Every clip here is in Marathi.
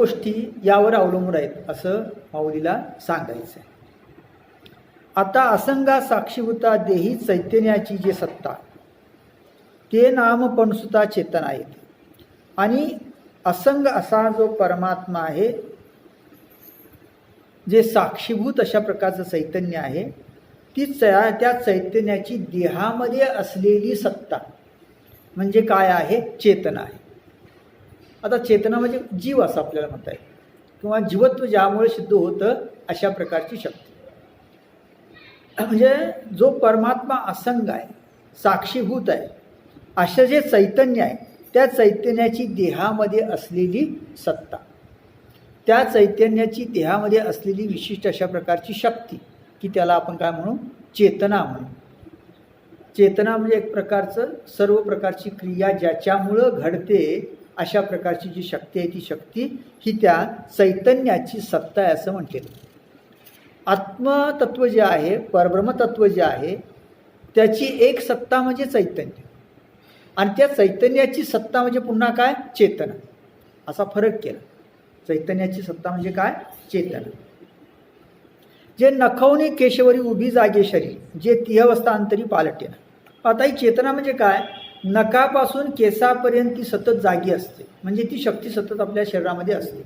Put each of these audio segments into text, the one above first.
गोष्टी यावर अवलंबून आहेत असं माऊलीला सांगायचं आहे. आता असंगा साक्षीभूता देही चैतन्याची जे सत्ता ते नाम पण सुद्धा चेतन आहेत. आणि असंग असा जो परमात्मा आहे, जे साक्षीभूत अशा प्रकारचं चैतन्य आहे, त्या चैतन्याची देहामध्ये असलेली सत्ता म्हणजे काय आहे? चेतना आहे. आता चेतना म्हणजे जीव असं आपल्याला म्हणता येईल, किंवा जीवत्व ज्यामुळे सिद्ध होतं अशा प्रकारची शक्ती. म्हणजे जो परमात्मा असंग आहे, साक्षीभूत आहे, असं जे चैतन्य आहे, त्या चैतन्याची देहामध्ये असलेली सत्ता, त्या चैतन्याची देहामध्ये असलेली विशिष्ट अशा प्रकारची शक्ती की त्याला आपण काय म्हणू? चेतना म्हणू. चेतना म्हणजे एक प्रकारचं सर्व प्रकारची क्रिया ज्याच्यामुळं घडते अशा प्रकारची जी शक्ती आहे, ती शक्ती ही त्या चैतन्याची सत्ता आहे असं म्हटलेलं. आत्मतत्व जे आहे, परब्रह्मतत्व जे आहे, त्याची एक सत्ता म्हणजे चैतन्य, आणि त्या चैतन्याची सत्ता म्हणजे पुन्हा काय? चेतना. असा फरक केला. चैतन्याची सत्ता म्हणजे काय? चेतना. जे नखवणे केशवरी उभी जागे शरीर, जे तिहवस्थांतरी पालटेना. आता ही चेतना म्हणजे काय? नखापासून केसापर्यंत ती सतत जागी असते, म्हणजे ती शक्ती सतत आपल्या शरीरामध्ये असते.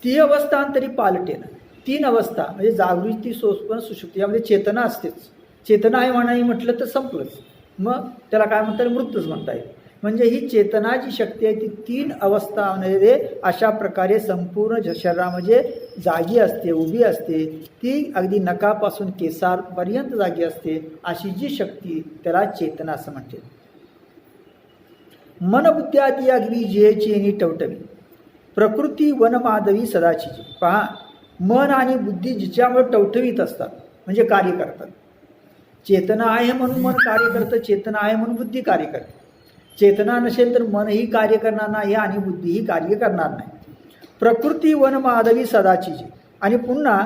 तिहवस्थांतरी पालटेना, 3 अवस्था म्हणजे जागृती, स्वप्न, सुषुप्ती, यामध्ये चेतना असतेच. चेतना आहे म्हणाही म्हटलं तर संपलंच, मग त्याला काय म्हणता येईल? मृतच म्हणता येईल. म्हणजे ही चेतना जी शक्ती आहे ती 3 अवस्थांमध्ये अशा प्रकारे संपूर्ण शरीरामध्ये जागी असते, उभी असते. ती अगदी नखापासून केसापर्यंत जागी असते. अशी जी शक्ती त्याला चेतना असं म्हणते. मनबुद्धी आदी अगदी जेचेनी टवटवी, प्रकृती वन माधवी सदाची. पहा, मन आणि बुद्धी जिच्यामुळे टवटवीत असतात म्हणजे कार्य करतात. चेतना आहे म्हणून मन कार्य करतं, चेतना आहे म्हणून बुद्धी कार्य करते. चेतना नसेल तर मनही कार्य करणार नाही आणि बुद्धीही कार्य करणार नाही. प्रकृती वन माधवी सदाची जी. आणि पुन्हा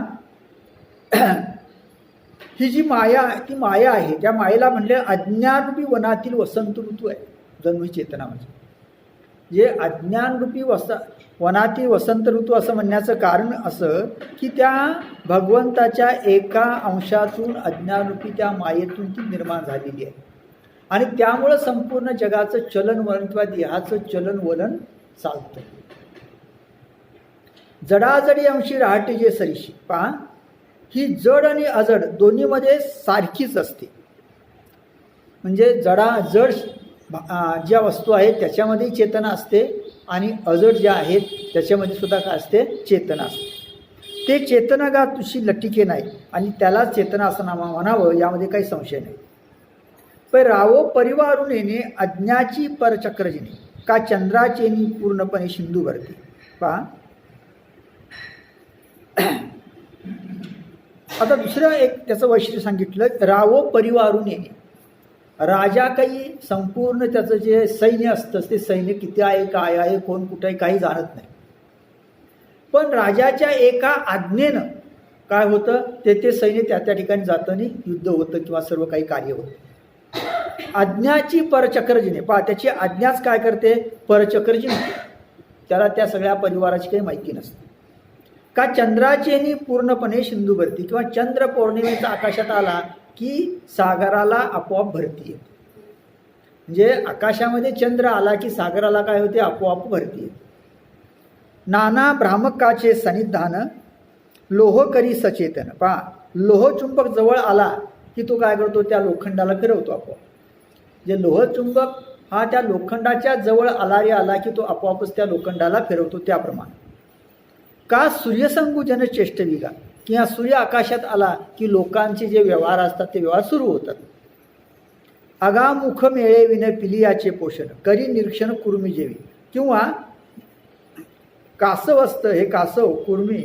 ही जी माया, ती माया आहे, त्या मायेला म्हणले अज्ञानरूपी वनातील वसंत ऋतू आहे. जणू ही चेतना म्हणजे जे अज्ञानरूपी वनातील वसंत ऋतू असं म्हणण्याचं कारण असं की त्या भगवंताच्या एका अंशातून अज्ञानरूपी त्या मायेतून ती निर्माण झालेली आहे. आणि त्यामुळं संपूर्ण जगाचं चलनवलन किंवा देहाचं चलनवलन चालतं. जडाजडी अंशी राहते जे सरीशी. पहा, ही जड आणि अजड दोन्हीमध्ये सारखीच असते. म्हणजे जड ज्या वस्तू आहेत त्याच्यामध्ये चेतना असते, आणि अजड ज्या आहेत त्याच्यामध्ये सुद्धा काय असते? चेतना असते. ते चेतनागा तुशी लटिके नाही, आणि त्याला चेतना असं नाव म्हणावं यामध्ये काही संशय नाही. पण रावो परिवारून येणे अज्ञाची परचक्रजिने, का चंद्राचेनी पूर्णपणे सिंधू भरते. पहा, आता दुसरं एक त्याचं वैशिष्ट्य सांगितलं. रावो परिवारून येणे, राजा काही संपूर्ण त्याचं जे सैन्य असतं ते सैन्य किती आहे, काय आहे, कोण कुठे आहे काही जाणत नाही. पण राजाच्या एका आज्ञेनं काय होतं? ते सैन्य त्या ठिकाणी जातं आणि युद्ध होतं किंवा सर्व काही कार्य होतं. आज्ञाची परचक्रजिने. पहा, त्याची आज्ञाच काय करते? परचक्रजिने. त्याला त्या सगळ्या परिवाराची काही माहिती नसते. का चंद्राचेनी पूर्णपणे सिंधू भरती, किंवा चंद्र पौर्णिमेचा आकाशात आला की सागराला आपोआप भरती येते. म्हणजे आकाशामध्ये चंद्र आला की सागराला काय होते? आपोआप भरती येते. नाना भ्रामकाचे सन्निधान लोह करी सचेतन. पहा, लोहचुंबक जवळ आला की तो काय करतो? त्या लोखंडाला फिरवतो आपोआप. जे लोहचुंबक हा त्या लोखंडाच्या जवळ आला की तो आपोआपच त्या लोखंडाला फिरवतो. त्याप्रमाणे का सूर्यसंगू जन चेष्टविगा, किंवा सूर्य आकाशात आला की लोकांचे जे व्यवहार असतात ते व्यवहार सुरू होतात. अगामुख मेळे विन पिलियाचे पोषण, करी निरीक्षण कुर्मी जेवी. किंवा कासव असतं, हे कासव कुर्मी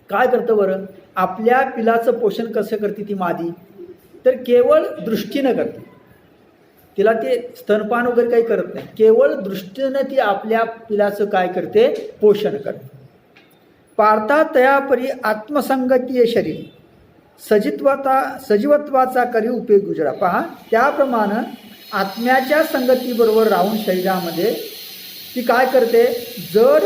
काय करतं बरं? आपल्या पिलाचं पोषण कसं करते ती मादी? तर केवळ दृष्टीनं करते. तिला ते स्तनपान वगैरे काही करत नाही, केवळ दृष्टीनं ती आपल्या पिलाचं काय करते? पोषण करते. पार्था तयापरी आत्मसंगतीय शरीर सजीवत्वाचा करी उपयोग गुजरा. पहा, त्याप्रमाणे आत्म्याच्या संगतीबरोबर राहून शरीरामध्ये ती काय करते, जड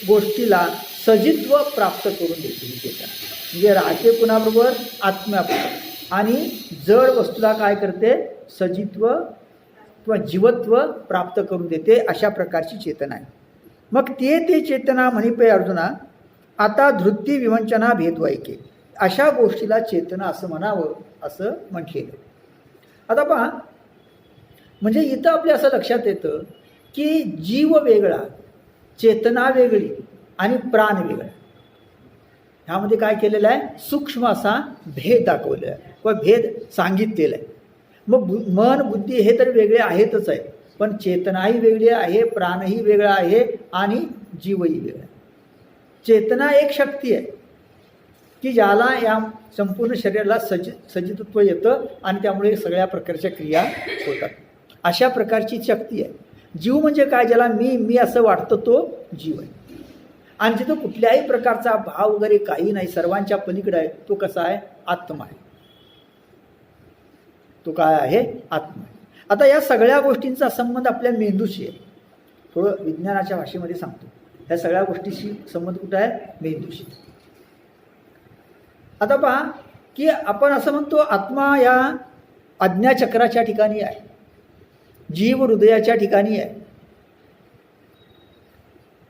गोष्टीला सजित्व प्राप्त करून देते ही चेतना. म्हणजे राहते कुणाबरोबर, आत्म्याबरोबर, आणि जड वस्तूला काय करते, सजित्व किंवा जीवत्व प्राप्त करून देते. अशा प्रकारची चेतना आहे. मग ते चेतना म्हणिपे अर्जुना आता धृती विवंचना भेदवायके, अशा गोष्टीला चेतना असं म्हणावं असं म्हटलेलं. आता पहा, म्हणजे इथं आपल्या असं लक्षात येतं की जीव वेगळा, चेतना वेगळी आणि प्राण वेगळा. ह्यामध्ये काय केलेलं आहे, सूक्ष्म असा भेद दाखवलेला आहे व भेद सांगितलेला आहे. मग मन बुद्धी हे तर वेगळे आहेतच आहे, पण चेतनाही वेगळी आहे, प्राणही वेगळा आहे आणि जीवही वेगळा आहे. चेतना एक शक्ती आहे की ज्याला या संपूर्ण शरीराला सजितत्व येतं आणि त्यामुळे सगळ्या प्रकारच्या क्रिया होतात. अशा प्रकारची शक्ती आहे. जीव म्हणजे काय, ज्याला मी असं वाटतं तो जीव आहे. आणि जिथं कुठल्याही प्रकारचा भाव वगैरे काही नाही, सर्वांच्या पलीकडे आहे, तो कसा आहे, आत्मा आहे. तो काय आहे, आत्मा आहे. आता या सगळ्या गोष्टींचा संबंध आपल्या मेंदूशी आहे. थोडं विज्ञानाच्या भाषेमध्ये सांगतो, ह्या सगळ्या गोष्टीशी संबंध कुठं आहे, मेंदूशी. आता पहा की आपण असं म्हणतो आत्मा या आज्ञाचक्राच्या ठिकाणी आहे, जीव हृदयाच्या ठिकाणी आहे,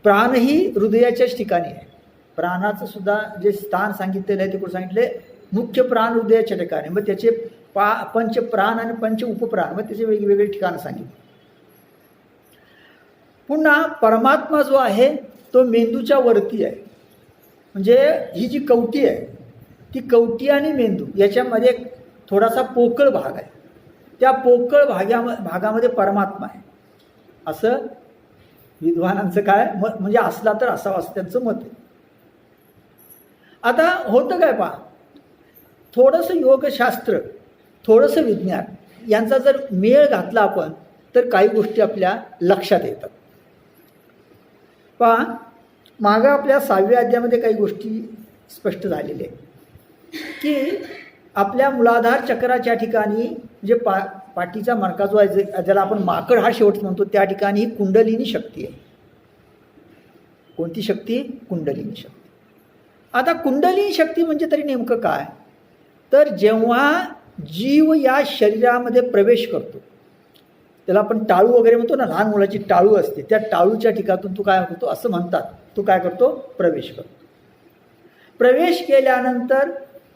प्राणही हृदयाच्याच ठिकाणी आहे. प्राणाचं सुद्धा जे स्थान सांगितलेलं आहे ते कुठं सांगितले, मुख्य प्राण हृदयाच्या ठिकाणी. मग त्याचे पंच प्राण आणि पंच उपप्राण, मग त्याचे वेगवेगळे ठिकाणं सांगितले. पुन्हा परमात्मा जो आहे तो मेंदूच्या वरती आहे. म्हणजे ही जी कवटी आहे ती कवटी आणि मेंदू याच्यामध्ये थोडासा पोकळ भाग आहे. त्या पोकळ भागामध्ये परमात्मा आहे असं विद्वानांचं काय मत, म्हणजे असला तर असावा असं त्यांचं मत आहे. आता होतं काय पहा, थोडंसं योगशास्त्र, थोडंसं विज्ञान यांचा जर मेळ घातला आपण तर काही गोष्टी आपल्या लक्षात येतात. पहा, मागं आपल्या 6व्या अध्यायामध्ये काही गोष्टी स्पष्ट झालेल्या आहेत की आपल्या मूलाधार चक्राच्या ठिकाणी जे पाठीचा मणका जो आहे, ज्याला आपण माकड हा शेवट म्हणतो, त्या ठिकाणी कुंडलिनी शक्ती आहे. कोणती शक्ती, कुंडलिनी शक्ती. आता कुंडलिनी शक्ती म्हणजे तरी नेमकं काय, तर जेव्हा जीव या शरीरामध्ये प्रवेश करतो, त्याला आपण टाळू वगैरे म्हणतो ना, लहान मुलाची टाळू असते, त्या टाळूच्या ठिकाणातून तो काय करतो असं म्हणतात, तो काय करतो, प्रवेश करतो. प्रवेश केल्यानंतर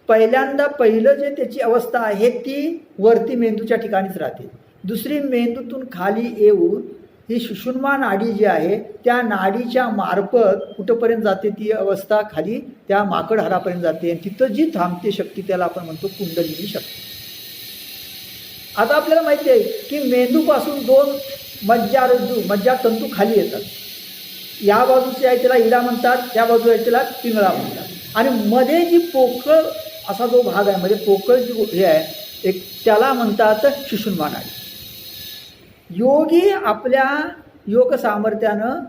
पहिलं जे त्याची अवस्था आहे ती वरती मेंदूच्या ठिकाणीच राहते. दुसरी मेंदूतून खाली येऊन ही सुषुम्ना नाडी जी आहे त्या नाडीच्या मार्फत कुठंपर्यंत जाते, ती अवस्था खाली त्या माकड हारापर्यंत जाते. आणि तिथं जी थांबते शक्ती त्याला आपण म्हणतो कुंडलिनी शक्ती. आता आपल्याला माहिती आहे की मेंदूपासून 2 मज्जातंतू खाली येतात. या बाजूची आहे त्याला इडा म्हणतात, त्या बाजूला आहे त्याला पिंगळा म्हणतात. आणि मध्ये जी पोकळ असा जो भाग आहे, मध्ये पोकळ जी हे आहे एक, त्याला म्हणतात सुषुम्ना नाडी. योगी आपल्या योग सामर्थ्यानं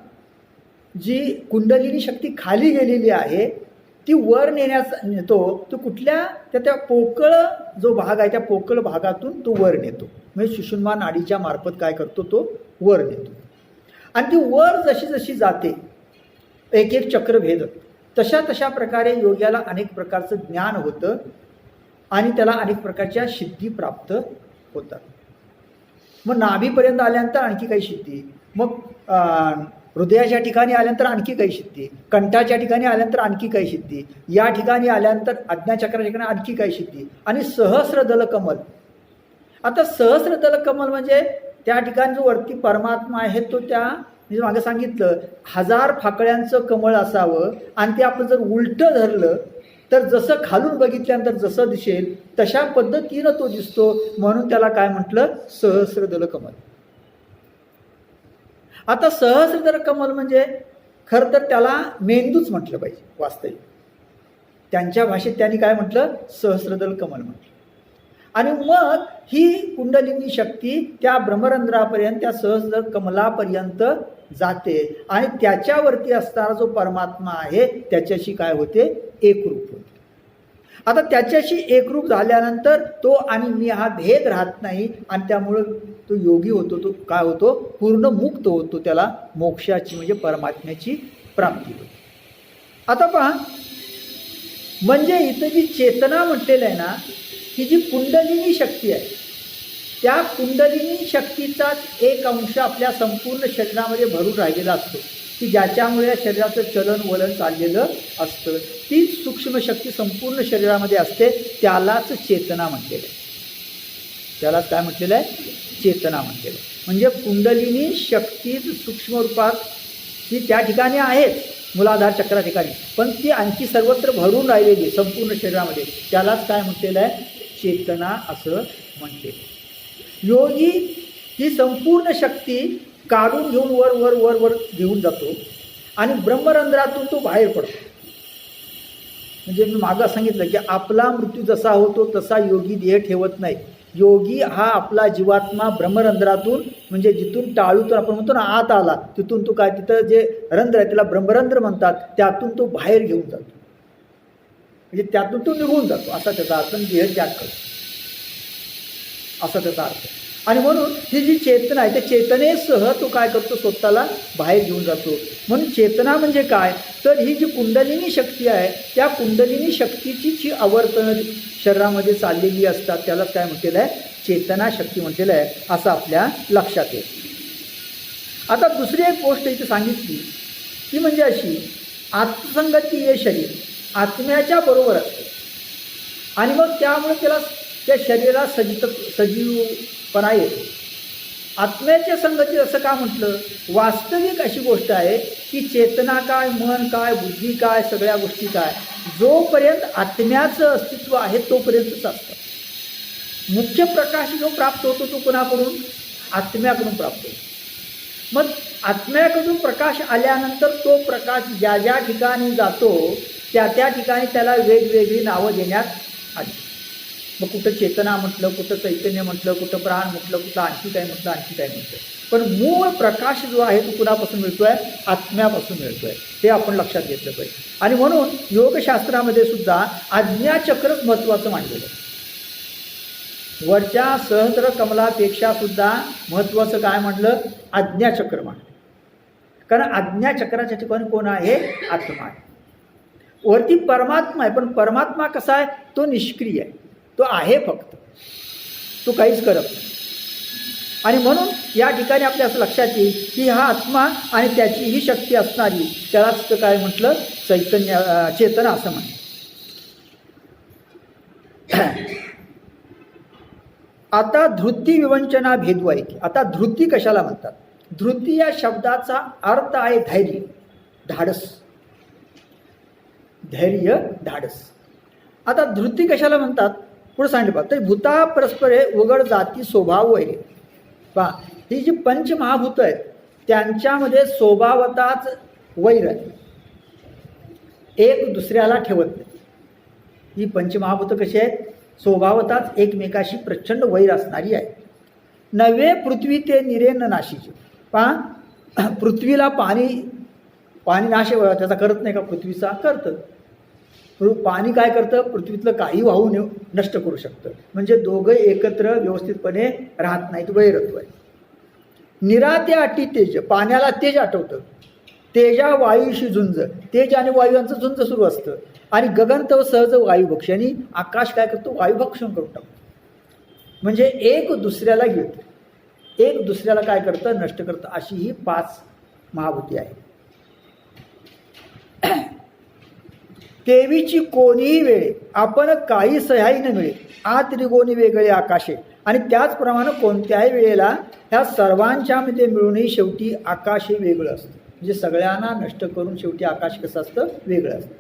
जी कुंडलिनी शक्ती खाली गेलेली आहे ती वर नेतो. तो कुठल्या त्या पोकळ जो भाग आहे त्या पोकळ भागातून तो वर नेतो. म्हणजे सुषुम्ना नाडीच्या मार्फत काय करतो, तो वर नेतो. आणि ती वर जशी जशी जाते एक एक चक्र भेद, तशा प्रकारे योग्याला अनेक प्रकारचं ज्ञान होतं आणि त्याला अनेक प्रकारच्या सिद्धी प्राप्त होतात. मग नाभीपर्यंत आल्यानंतर आणखी काही सिद्धी, मग हृदयाच्या ठिकाणी आल्यानंतर आणखी काही सिद्धी, कंठाच्या ठिकाणी आल्यानंतर आणखी काही सिद्धी, या ठिकाणी आल्यानंतर आज्ञाचक्राच्या ठिकाणी आणखी काही सिद्धी, आणि सहस्रदल कमल. आता सहस्रदल कमल म्हणजे त्या ठिकाणी जो वरती परमात्मा आहे तो त्या, म्हणजे मागं सांगितलं 1000 फाकड्यांचं कमळ असावं आणि ते आपण जर उलटं धरलं तर जसं खालून बघितल्यानंतर जसं दिसेल तशा पद्धतीनं तो दिसतो. म्हणून त्याला काय म्हटलं, सहस्रदल कमल. आता सहस्रदल कमल म्हणजे खरं तर त्याला मेंदूच म्हटलं पाहिजे वास्तविक. त्यांच्या भाषेत त्यांनी काय म्हटलं, सहस्रदल कमल म्हटलं. आणि मग ही कुंडलिनी शक्ती त्या ब्रह्मरंध्रापर्यंत, त्या सहस्रदल कमलापर्यंत जाते आणि त्याच्यावरती असणारा जो परमात्मा आहे त्याच्याशी काय होते, एकरूप होते. आता त्याच्याशी एकरूप झाल्यानंतर तो आणि मी हा भेद राहत नाही आणि त्यामुळं तो योगी होतो, तो काय होतो, पूर्ण मुक्त होतो, त्याला मोक्षाची म्हणजे परमात्म्याची प्राप्ती होते. आता पहा, म्हणजे इथं जी चेतना म्हटलेलं आहे ना, ही जी कुंडलिनी शक्ती आहे, त्या कुंडलिनी शक्तीचाच एक अंश आपल्या संपूर्ण शरीरामध्ये भरून राहिलेला असतो, की ज्याच्यामुळे या शरीराचं चलन वलन चाललेलं असतं. तीच सूक्ष्म शक्ती संपूर्ण शरीरामध्ये असते, त्यालाच चेतना म्हटलेलं आहे. त्यालाच काय म्हटलेलं आहे, चेतना म्हटलेलं आहे. म्हणजे कुंडलिनी शक्तीच सूक्ष्म रूपात ती त्या ठिकाणी आहेच, मूलाधार चक्रा ठिकाणी, पण ती आणखी सर्वत्र भरून राहिलेली संपूर्ण शरीरामध्ये, त्यालाच काय म्हटलेलं आहे, चेतना असं म्हटले. योगी ही संपूर्ण शक्ती काढून घेऊन वर वर वर वर घेऊन जातो आणि ब्रह्मरंध्रातून तो बाहेर पडतो. म्हणजे मी मागं सांगितलं की आपला मृत्यू जसा होतो तसा योगी देह ठेवत नाही. योगी हा आपला जीवात्मा ब्रह्मरंध्रातून, म्हणजे जिथून टाळूतून आपण म्हणतो ना आत आला, तिथून तो काय, तिथं जे रंध्र आहे त्याला ब्रह्मरंध्र म्हणतात, त्यातून तो बाहेर घेऊन जातो, म्हणजे त्यातून तो निघून जातो, असा त्याचा अर्थ. देह त्याग करतो असा त्याचा अर्थ. आणि म्हणून ही जी चेतना आहे त्या चेतनेसह तो काय करतो, स्वतःला बाहेर घेऊन जातो. म्हणून चेतना म्हणजे काय, तर ही जी कुंडलिनी शक्ती आहे त्या कुंडलिनी शक्तीची जी आवर्तन शरीरामध्ये चाललेली असतात, त्याला काय म्हटलेलं आहे, चेतना शक्ती म्हटलेलं आहे, असं आपल्या लक्षात येईल. आता दुसरी एक गोष्ट इथे सांगितली ती म्हणजे अशी, आत्मसंगती हे शरीर आत्म्याच्या बरोबर असते आणि मग त्यामुळे त्याला त्या शरीराला सजीवपणा येतो. आत्म्याच्या संगतीत असं का म्हटलं, वास्तविक अशी गोष्ट आहे की चेतना काय, मन काय, बुद्धी काय, सगळ्या गोष्टी काय, जोपर्यंत आत्म्याचं अस्तित्व आहे तोपर्यंतच असतं. मुख्य प्रकाश जो प्राप्त होतो तो कोणाकडून, आत्म्याकडून प्राप्त होतो. मग आत्म्याकडून प्रकाश आल्यानंतर तो प्रकाश ज्या ज्या ठिकाणी जातो त्या त्या ठिकाणी त्याला वेगवेगळी नावं देण्यात आली. मग कुठं चेतना म्हटलं, कुठं चैतन्य म्हटलं, कुठं प्राण म्हटलं, कुठं आणखी काय म्हटलं, आणखी काय म्हटलं. पण मूळ प्रकाश जो आहे तो कुणापासून मिळतो आहे, आत्म्यापासून मिळतो आहे, हे आपण लक्षात घेतलं पाहिजे. आणि म्हणून योगशास्त्रामध्ये सुद्धा आज्ञाचक्रच महत्त्वाचं मानलेलं आहे. वरच्या सहस्र कमलापेक्षा सुद्धा महत्त्वाचं काय म्हटलं, आज्ञाचक्र मानलं. कारण आज्ञाचक्राच्या ठिकाणी कोण आहे, आत्मा आहे. वरती परमात्मा आहे, पण परमात्मा कसा आहे, तो निष्क्रिय आहे, तो आहे फक्त, तो काहीच करत नाही. आणि म्हणून या ठिकाणी आपल्या असं लक्षात येईल की हा आत्मा आणि त्याची ही शक्ती असणारी, त्यालाच तर काय म्हटलं, चैतन्य चेतना असं म्हणतात. आता धृती विवंचना भेदवायकी. आता धृती कशाला म्हणतात, धृती या शब्दाचा अर्थ आहे धैर्य, धाडस, धैर्य, धाडस. आता धृती कशाला म्हणतात, पुढे सांगितलं पहा, तर भूता परस्परे उघड जाती स्वभाव वैरे. पहा, ही जी पंचमहाभूतं आहेत त्यांच्यामध्ये स्वभावताच वैर आहे, एक दुसऱ्याला ठेवत नाही. ही पंचमहाभूतं कशी आहेत, स्वभावताच एकमेकाशी प्रचंड वैर असणारी आहे. नवे पृथ्वी ते निरेन नाशीचे. पहा, पृथ्वीला पाणी नाश त्याचा करत नाही का, पृथ्वीचा करतं. पाणी काय करतं, पृथ्वीतलं काही वाहून नष्ट करू शकतं. म्हणजे दोघं एकत्र व्यवस्थितपणे राहत नाहीत, वैरत्व आहे. निराते अटी तेज, पाण्याला तेज आठवतं. तेजा वायूशी झुंज, तेज आणि वायू यांचं झुंज सुरू असतं. आणि गगनतव सहज वायुभक्षी, आणि आकाश काय करतो, वायुभक्षण करून टाकतो. म्हणजे एक दुसऱ्याला घेतं, एक दुसऱ्याला काय करतं, नष्ट करतं. अशी ही 5 महाभूती आहे. तेवीची कोणीही वेळे आपण काही सहाय्य न मिळे, आत त्रिगोणी वेगळे आकाशे. आणि त्याचप्रमाणे कोणत्याही वेळेला ह्या सर्वांच्यामध्ये मिळूनही शेवटी आकाश हे वेगळं असतं. म्हणजे सगळ्यांना नष्ट करून शेवटी आकाश कसं असतं, वेगळं असतं.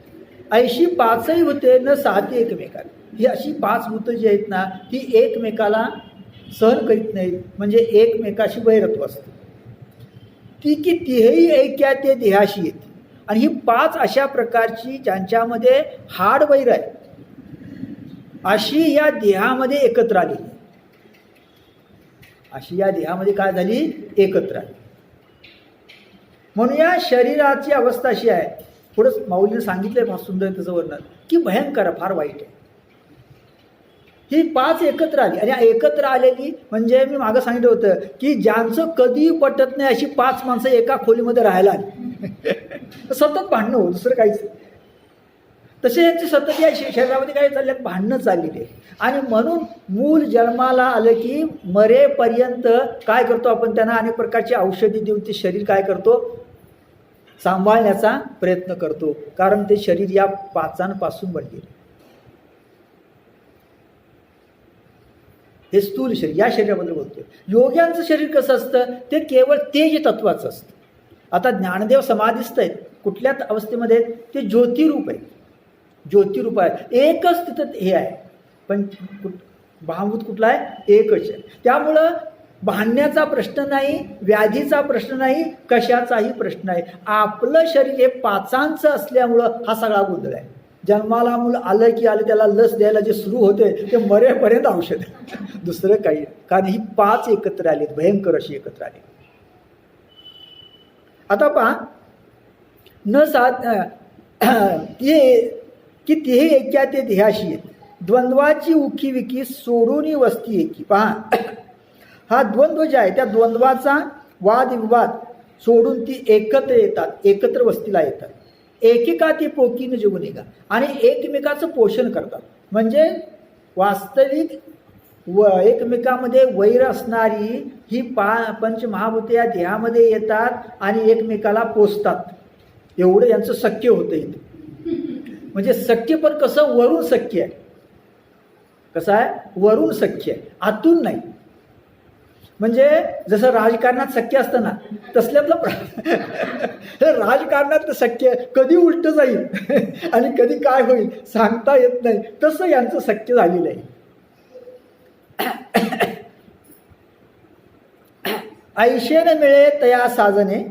ऐशी 5ही भूते न साथी एकमेकाला. ही अशी 5 भूतं जी आहेत ना, ती एकमेकाला सहन करीत नाहीत, म्हणजे एकमेकाशी वैरत्व असतं. ती की तिहेही ऐक्या ते देहाशी येते. आणि ही 5 अशा प्रकारची ज्यांच्यामध्ये हाड वैर आहे, अशी या देहामध्ये एकत्र आली, अशी या देहामध्ये काय झाली, एकत्र आली. म्हणून या शरीराची अवस्था अशी आहे, पुढं माऊलीने सांगितलंय फार सुंदर त्याचं वर्णन, की भयंकर, फार वाईट आहे. ही 5 एकत्र आली आणि एकत्र आलेली म्हणजे मी मागं सांगितलं होतं की ज्यांचं कधीही पटत नाही अशी 5 माणसं एका खोलीमध्ये राहायला आली. सतत भांडणं हो, दुसरं काहीच. तसे यांची सतत या शरीरामध्ये काय चालले, भांडणं चाललेली आहे. आणि म्हणून मूल जन्माला आलं की मरेपर्यंत काय करतो आपण, त्यांना अनेक प्रकारची औषधी देऊन ते शरीर काय करतो, सांभाळण्याचा प्रयत्न करतो. कारण ते शरीर या 5 बनलेले. हे स्थूल शरीर, या शरीराबद्दल बोलतोय. योग्यांचं शरीर कसं असतं, ते केवळ तेज तत्वाचं असतं. आता ज्ञानदेव समाधीस्थ आहेत कुठल्या अवस्थेमध्ये, ते ज्योतिरूप आहे. ज्योतिरूप आहे, एकच तिथं हे आहे. पण भावभूत कुठला आहे, एकच आहे. त्यामुळं भांडण्याचा प्रश्न नाही, व्याधीचा प्रश्न नाही, कशाचाही प्रश्न नाही. आपलं शरीर हे 5 असल्यामुळं हा सगळा गोंधळ आहे. जन्माला मुलं आलं की आलं, त्याला लस द्यायला जे सुरू होते ते मरेपर्यंत औषध, दुसरं काही. कारण ही 5 एकत्र आलीत, भयंकर अशी एकत्र आली. आता पहा, न साध की तिहे ऐक्या ते देहाशी येत, द्वंद्वाची उखी विकी सोडून वस्ती एकी. पहा, हा द्वंद्व जे आहे त्या द्वंद्वाचा वादविवाद सोडून ती एकत्र येतात, एकत्र वस्तीला येतात. एकेका ती पोकीनं जेवून येगा आणि एकमेकाचं पोषण करतात. म्हणजे वास्तविक एकमेकामध्ये वैर असणारी ही पंचमहाभूते या देहामध्ये येतात आणि एकमेकाला पोसतात. एवढं यांचं शक्य होतं इथं. म्हणजे शक्य पण कसं, वरून शक्य आहे. कसं आहे, वरून शक्य आहे, आतून नाही. म्हणजे जसं राजकारणात शक्य असतं ना, तसल्यातलं राजकारणात शक्य, कधी उलट जाईल आणि कधी काय होईल सांगता येत नाही, तसं यांचं शक्य झालेलं आहे. ऐशेने मिळे तया साजने,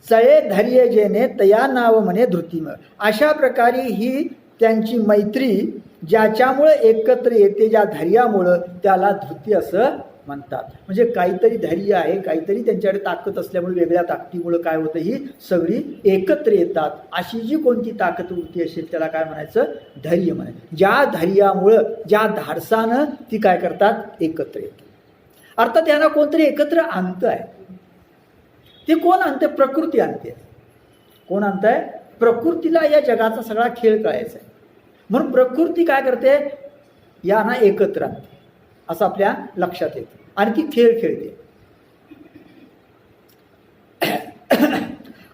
चळे धैर्य जेने तया नाव म्हणे धृतिम. अशा प्रकारे ही त्यांची मैत्री ज्याच्यामुळं एकत्र येते, ज्या धैर्यामुळं, त्याला धृती असं म्हणतात. म्हणजे काहीतरी धैर्य आहे, काहीतरी त्यांच्याकडे ताकद असल्यामुळे, वेगळ्या ताकदीमुळं काय होतं, ही सगळी एकत्र येतात. अशी जी कोणती ताकद वृत्ती असेल त्याला काय म्हणायचं, धैर्य म्हणायचं. ज्या धैर्यामुळं, ज्या धाडसानं ती काय करतात, एकत्र येतात. अर्थात त्यांना कोणतरी एकत्र आणतं आहे. ते कोण आणते, प्रकृती आणते. कोण आणत आहे, प्रकृतीला या जगाचा सगळा खेळ कळायचा आहे. म्हणून प्रकृती काय करते, यांना एकत्र आणते असं आपल्या लक्षात येतं आणि ती खेळ खेळते.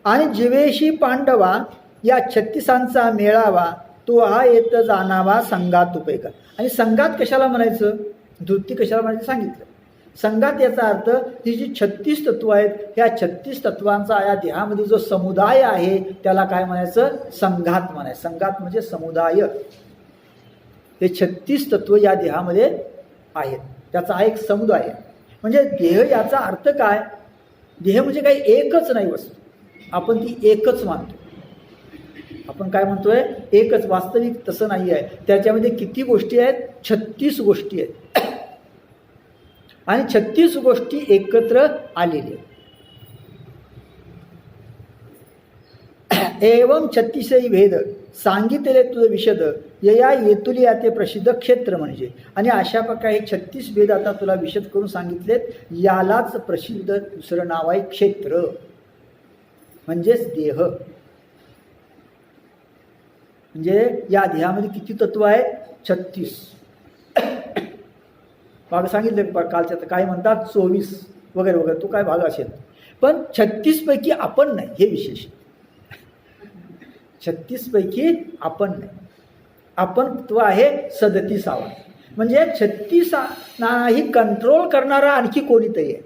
आणि जीवेशी पांडवा या 36 मेळावा, तो हा येत जाणावा संघात उपयोग. आणि संघात कशाला म्हणायचं, धृती कशाला म्हणायचं सांगितलं. संघात याचा अर्थ ही जी 36 तत्व आहेत, ह्या 36 तत्वांचा या देहामध्ये जो समुदाय आहे त्याला काय म्हणायचं, संघात म्हणायचं. संघात म्हणजे समुदाय. हे 36 तत्व या देहामध्ये आहेत, त्याचा एक समुदाय आहे. म्हणजे देह याचा अर्थ काय, देह म्हणजे काही एकच नाही वस्तू, आपण ती एकच मानतो. आपण काय म्हणतोय, एकच. वास्तविक तसं नाही आहे. त्याच्यामध्ये किती गोष्टी आहेत, 36 गोष्टी आहेत. आणि 36 गोष्टी एकत्र आलेल्या. एवं 36 भेद सांगितले तुझं विशद, यया येतुली ते प्रसिद्ध क्षेत्र म्हणजे. आणि अशा प्रकारे 36 भेद आता तुला विशद करून सांगितलेत. यालाच प्रसिद्ध दुसरं नाव आहे क्षेत्र, म्हणजेच देह. म्हणजे या देहामध्ये किती तत्व आहेत, 36. भाग सांगितले कालच्या, काय म्हणतात 24 वगैरे वगैरे, तो काय भाग असेल. पण 36 पैकी आपण नाही, हे विशेष. 36 पैकी आपण नाही, आपण तो आहे 37. म्हणजे 36 ही कंट्रोल करणारा आणखी कोणीतरी आहे.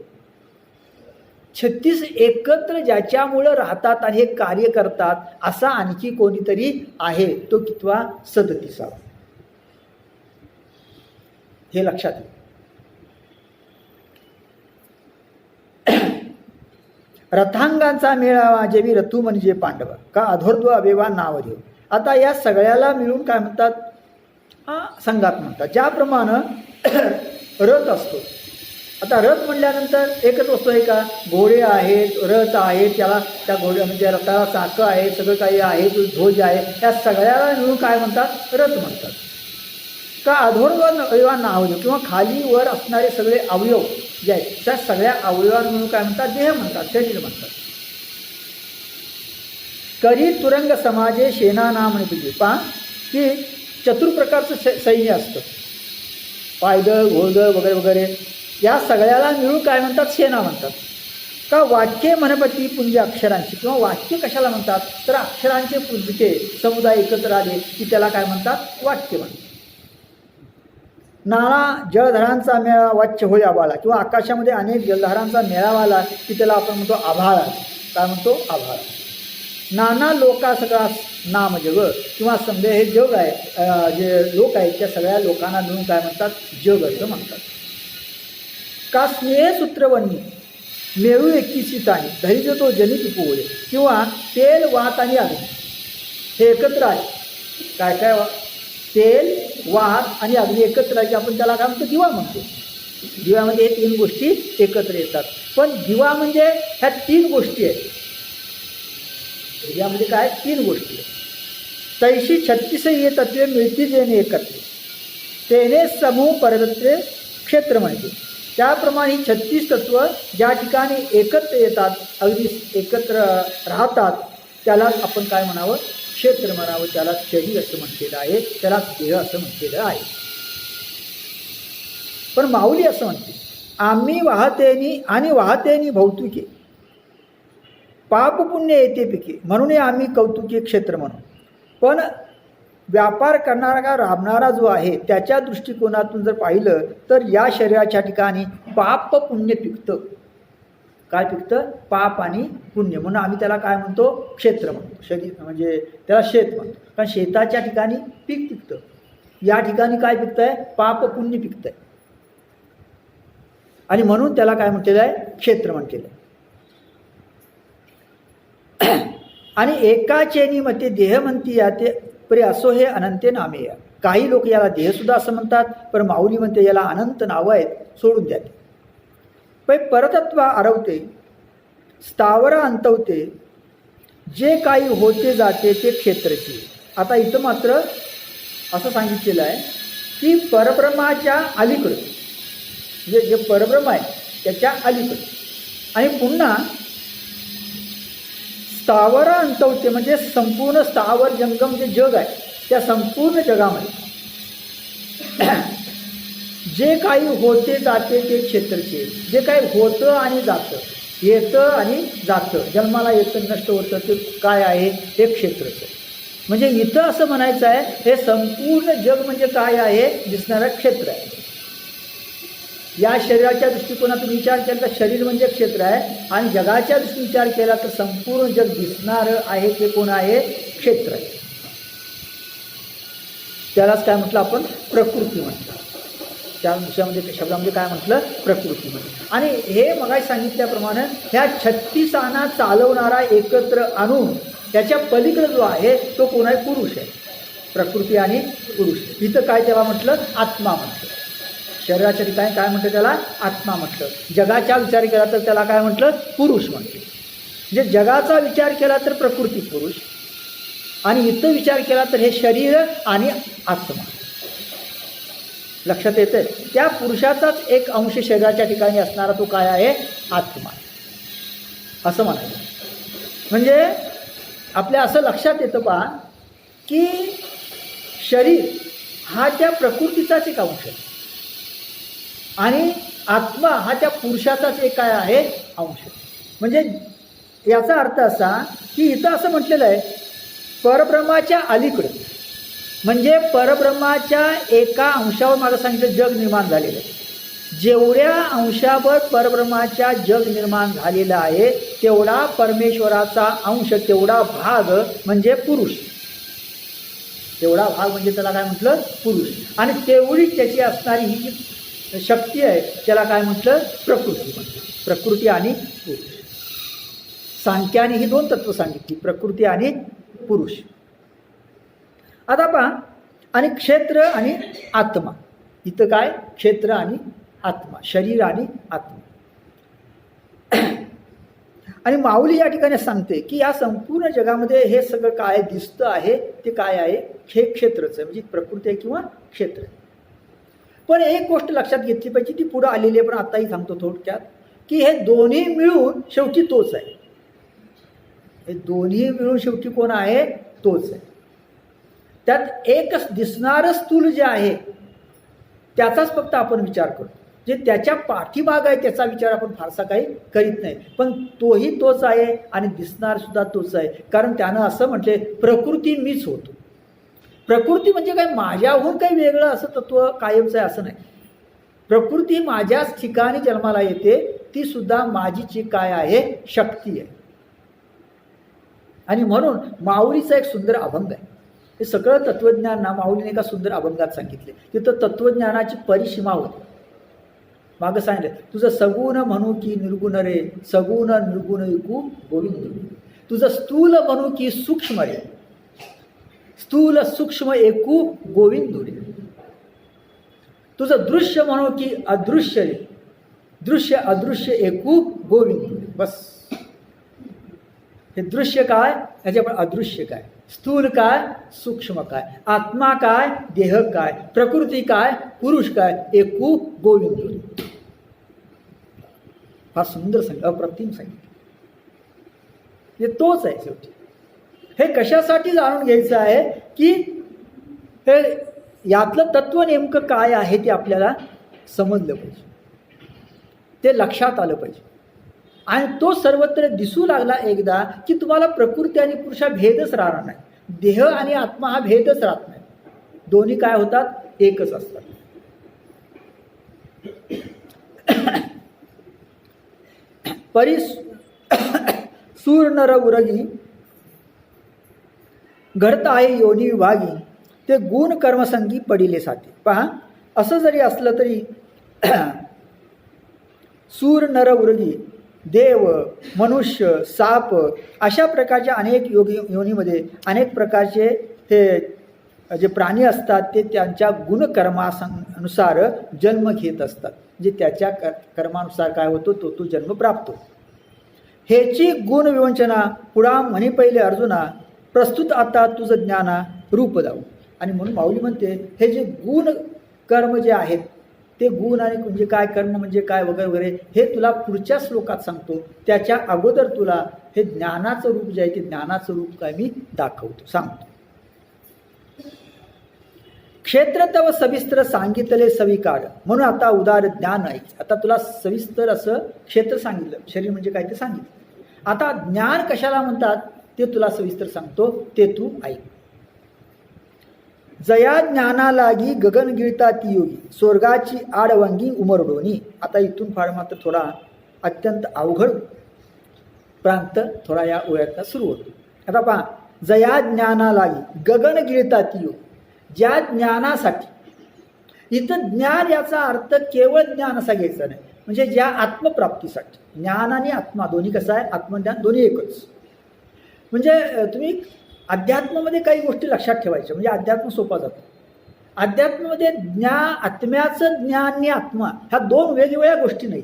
36 एकत्र ज्याच्यामुळं राहतात आणि हे कार्य करतात असा आणखी कोणीतरी आहे, तो कितवा, 37. हे लक्षात येईल. रथांगांचा मेळावा जेवी रथू म्हणजे पांडव, का अधोर्ध्व अवेवा नाव देव. आता या सगळ्याला मिळून काय म्हणतात, संघात म्हणतात. ज्याप्रमाणे रथ असतो. आता रथ म्हणल्यानंतर एकच वस्तू आहे का, घोडे आहेत, रथ आहेत, त्याला त्या घोड्या म्हणजे रथाला चाकं आहे, सगळं काही आहे, तो ध्वज आहे, त्या सगळ्याला मिळून काय म्हणतात, रथ म्हणतात. का अधोर्व अवयवांना अवयव किंवा खाली वर असणारे सगळे अवयव जे आहेत त्या सगळ्या अवयवांवर म्हणून काय म्हणतात, देह म्हणतात, शरीर म्हणतात. करी तुरंग समाजे शेना नाम आणि तुझे पहा की चतुर प्रकारचं सैन्य असतं, पायदळ घोडदळ वगैरे वगैरे, या सगळ्याला मिळून काय म्हणतात, सेना म्हणतात. का वाक्ये मनपती पुंज अक्षरांची, किंवा वाक्य कशाला म्हणतात तर अक्षरांचे पुंजके समुदाय एकत्र आले की त्याला काय म्हणतात, वाक्य म्हणतात. नाना जलधारांचा मेळा वाच्य होय आभाळा, किंवा आकाशामध्ये अनेक जलधारांचा मेळावा आला की त्याला आपण म्हणतो आभाळा. काय म्हणतो, आभाळा. नाना लोका सगळा नाम जग, किंवा समजा हे जग आहे, जे लोक आहेत त्या सगळ्या लोकांना मिळून काय म्हणतात, जग असं म्हणतात. का स्नेह सूत्रवन्नी मेळू एकीचित आहे धैर्य तो जनित पोवळे, किंवा तेल वात आणि अग्नी हे एकत्र आहे. काय काय तेल वात आणि अग्नी एकत्र आहे की आपण त्याला काय म्हणतो, दिवा म्हणतो. दिव्यामध्ये हे तीन गोष्टी एकत्र येतात. पण दिवा म्हणजे ह्या तीन गोष्टी आहेत. दिव्यामध्ये काय, तीन गोष्टी आहेत. तैशी 36 ये तत्वे मिळती जेणे एकत्र तेने समूह परतत्वे क्षेत्र म्हणते. त्याप्रमाणे 36 तत्व ज्या ठिकाणी एकत्र येतात, अगदी एकत्र राहतात, त्यालाच आपण काय म्हणावं, क्षेत्र म्हणावं. त्याला शरीर असं म्हटलेलं आहे, त्याला देह असं म्हटलेलं आहे. पण माऊली असं म्हणते, आम्ही वाहतेनी आणि वाहतेनी भौतिके पाप पुण्य येते पिके, म्हणून आम्ही कौतुकी क्षेत्र म्हणू. पण व्यापार करणारा का राबणारा जो आहे त्याच्या दृष्टिकोनातून जर पाहिलं तर या शरीराच्या ठिकाणी पाप पुण्य पिकतं. काय पिकतं, पाप आणि पुण्य, म्हणून आम्ही त्याला काय म्हणतो, क्षेत्र म्हणतो. शरीर म्हणजे त्याला शेत म्हणतो, कारण शेताच्या ठिकाणी पीक पिकतं. या ठिकाणी काय पिकतंय, पाप पुण्य पिकतंय, आणि म्हणून त्याला काय म्हटलेलं आहे, क्षेत्र म्हटलेलं आहे. आणि एकाचेनी मते देह म्हणती याते परी असो हे अनंते नामे या. काही लोक याला देहसुद्धा असं म्हणतात, पण माऊली म्हणते याला अनंत नावं आहेत, सोडून द्या. पै परतत्व आरवते स्थावर अंतवते जे काही होते जाते ते क्षेत्रची. आता इथं मात्र असं सांगितलेलं आहे की परब्रह्माच्या अलीकडं, म्हणजे जे परब्रह्म आहे त्याच्या अलीकडं, आणि पुन्हा स्थावर अंतवते म्हणजे संपूर्ण स्थावर जंगम जे जग आहे त्या संपूर्ण जगामध्ये जे काही होते जाते ते क्षेत्रचे, जे काही होतं आणि जातं, येतं आणि जातं, जन्माला येतं नष्ट होतं, ते काय आहे, हे क्षेत्रचं. म्हणजे इथं असं म्हणायचं आहे हे संपूर्ण जग म्हणजे काय आहे, दिसणारं क्षेत्र आहे. या शरीराच्या दृष्टिकोनातून विचार केला तर शरीर म्हणजे क्षेत्र आहे, आणि जगाच्या दृष्टीने विचार केला तर संपूर्ण जग दिसणारं आहे ते कोण आहे, क्षेत्र आहे. त्यालाच काय म्हटलं आपण, प्रकृती म्हटलं. त्या विषयामध्ये शब्दामध्ये काय म्हटलं, प्रकृती म्हटलं. आणि हे मगाशी सांगितल्याप्रमाणे ह्या 36 आना चालवणारा एकत्र आणून त्याच्या पलीकडे जो आहे तो कोण आहे, पुरुष आहे. प्रकृती आणि पुरुष. इथं काय त्याला म्हटलं, आत्मा म्हटलं. शरीराच्या ठिकाणी काय म्हटलं, त्याला आत्मा म्हटलं. जगाचा विचार केला तर त्याला काय म्हटलं, पुरुष म्हटलं. म्हणजे जगाचा विचार केला तर प्रकृती पुरुष, आणि इथं विचार केला तर हे शरीर आणि आत्मा. लक्षात येतं, त्या पुरुषाचाच एक अंश शरीराच्या ठिकाणी असणारा तो काय आहे, आत्मा असं म्हणायचं. म्हणजे आपल्या असं लक्षात येतं पहा की शरीर हा त्या प्रकृतीचाच एक अंश आहे, आणि आत्मा हा त्या पुरुषाचाच एक काय आहे, अंश. म्हणजे याचा अर्थ असा की इथं असं म्हटलेलं आहे परब्रह्माच्या अलीकडं, म्हणजे परब्रह्माच्या एका अंशावर माझं सांगितलं जग निर्माण झालेलं आहे. जेवढ्या अंशावर परब्रह्माच्या जग निर्माण झालेला आहे तेवढा परमेश्वराचा अंश, तेवढा भाग म्हणजे पुरुष. तेवढा भाग म्हणजे त्याला काय म्हटलं, पुरुष. आणि तेवढी त्याची असणारी ही जी शक्ती आहे त्याला काय म्हटलं, प्रकृती म्हटलं. प्रकृती आणि पुरुष. सांख्याने ही दोन तत्व सांगितली, प्रकृती आणि पुरुष. आता पहा, आणि क्षेत्र आणि आत्मा. इथं काय, क्षेत्र आणि आत्मा, शरीर आणि आत्मा. आणि माऊली या ठिकाणी सांगते की या संपूर्ण जगामध्ये हे सगळं काय दिसतं आहे ते काय आहे, हे क्षेत्रच आहे, म्हणजे प्रकृती आहे किंवा क्षेत्र आहे. पण एक गोष्ट लक्षात घेतली पाहिजे, ती पुढं आलेली आहे, पण आताही सांगतो थोडक्यात, की हे दोन्ही मिळून शेवटी तोच आहे. हे दोन्ही मिळून शेवटी कोण आहे? तोच आहे. त्यात एकच दिसणारं स्थूल जे आहे त्याचाच फक्त आपण विचार करतो. जे त्याच्या पाठीमाग आहे त्याचा विचार आपण फारसा काही करीत नाही. पण तोही तोच आहे आणि दिसणार सुद्धा तोच आहे. कारण त्यानं असं म्हटले, प्रकृती मीच होतो. प्रकृती म्हणजे काय? माझ्याहून काही वेगळं असं तत्व कायमचं आहे असं नाही. प्रकृती माझ्याच ठिकाणी जन्माला येते, ती सुद्धा माझीची काय आहे? शक्ती आहे. आणि म्हणून माऊलीचा एक सुंदर अभंग आहे. हे सगळं तत्वज्ञान ना माऊलीने एका सुंदर अभंगात सांगितले. तिथं तत्वज्ञानाची परिसीमा होती. मागं सांगितलं, तुझं सगुण म्हणू की निर्गुण रे, सगुण निर्गुण ऐकू गोविंद. तुझं स्थूल म्हणू की सूक्ष्म रे, स्थूल सूक्ष्म ऐकू गोविंद रे. तुझं दृश्य म्हणू की अदृश्य रे, दृश्य अदृश्य ऐकू गोविंद रे. बस. हे दृश्य काय? ह्याच्यावर अदृश्य काय? स्थूल काय? सूक्ष्म काय? आत्मा काय? देह काय? प्रकृती काय? पुरुष काय? एकू गोविंद. फार सुंदर अप्रतिम सांगितलं. हे तोच आहे शेवटी. हे कशासाठी जाणून घ्यायचं आहे की हे यातलं तत्व नेमकं काय आहे ते आपल्याला समजलं पाहिजे, ते लक्षात आलं पाहिजे. आणि तो सर्वत्र दिसू लागला एकदा की तुम्हाला प्रकृती आणि पुरुषा भेदच राहणार नाही. देह आणि आत्मा हा भेदच राहत नाही. दोन्ही काय होतात? एकच असतात. सूर नर उरगी घडत आहे योनी विभागी, ते गुण कर्मसंगी पडिले साथे. पहा, असं जरी असलं तरी सूर नर उरगी, देव, मनुष्य, साप अशा प्रकारच्या अनेक योनीमध्ये अनेक प्रकारचे हे जे प्राणी असतात ते त्यांच्या गुणकर्मानुसार जन्म घेत असतात. म्हणजे त्याच्या कर्मानुसार काय होतो? तो जन्म प्राप्त होतो. हेची गुण विवंचना पुढा म्हणे पहिले अर्जुना, प्रस्तुत आता तुझं ज्ञाना रूप दाऊ. आणि म्हणून माऊली म्हणते, हे जे गुण कर्म जे आहेत ते गुण आणि म्हणजे काय, कर्म म्हणजे काय वगैरे वगैरे, हे तुला पुढच्या श्लोकात सांगतो. त्याच्या अगोदर तुला हे ज्ञानाचं रूप जे आहे ते ज्ञानाचं रूप काय मी दाखवतो, सांगतो. क्षेत्र तव सविस्तर सांगितले सविकार, म्हणून आता उदार ज्ञान ऐक. आता तुला सविस्तर असं क्षेत्र सांगितलं, शरीर म्हणजे काय ते सांगितलं. आता ज्ञान कशाला म्हणतात ते तुला सविस्तर सांगतो, ते तू ऐक. जया ज्ञाना लागी गगन गिळता ती योगी, स्वर्गाची आडवंगी उमरडोनी. आता इथून फार मात्र थोडा अत्यंत अवघड प्रांत थोडा या ओळखता सुरू होतो. आता पहा, जया ज्ञाना लागी गगन गिळता ती योगी. ज्या ज्ञानासाठी, इथं ज्ञान याचा अर्थ केवळ ज्ञान असा घ्यायचा नाही, म्हणजे ज्या आत्मप्राप्तीसाठी. ज्ञान आणि आत्मा दोन्ही कसं आहे? आत्मज्ञान दोन्ही एकच. म्हणजे तुम्ही अध्यात्मामध्ये काही गोष्टी लक्षात ठेवायच्या, म्हणजे अध्यात्म सोपा जातो. अध्यात्मामध्ये आत्म्याचं ज्ञान आणि आत्मा ह्या दोन वेगवेगळ्या गोष्टी नाहीत.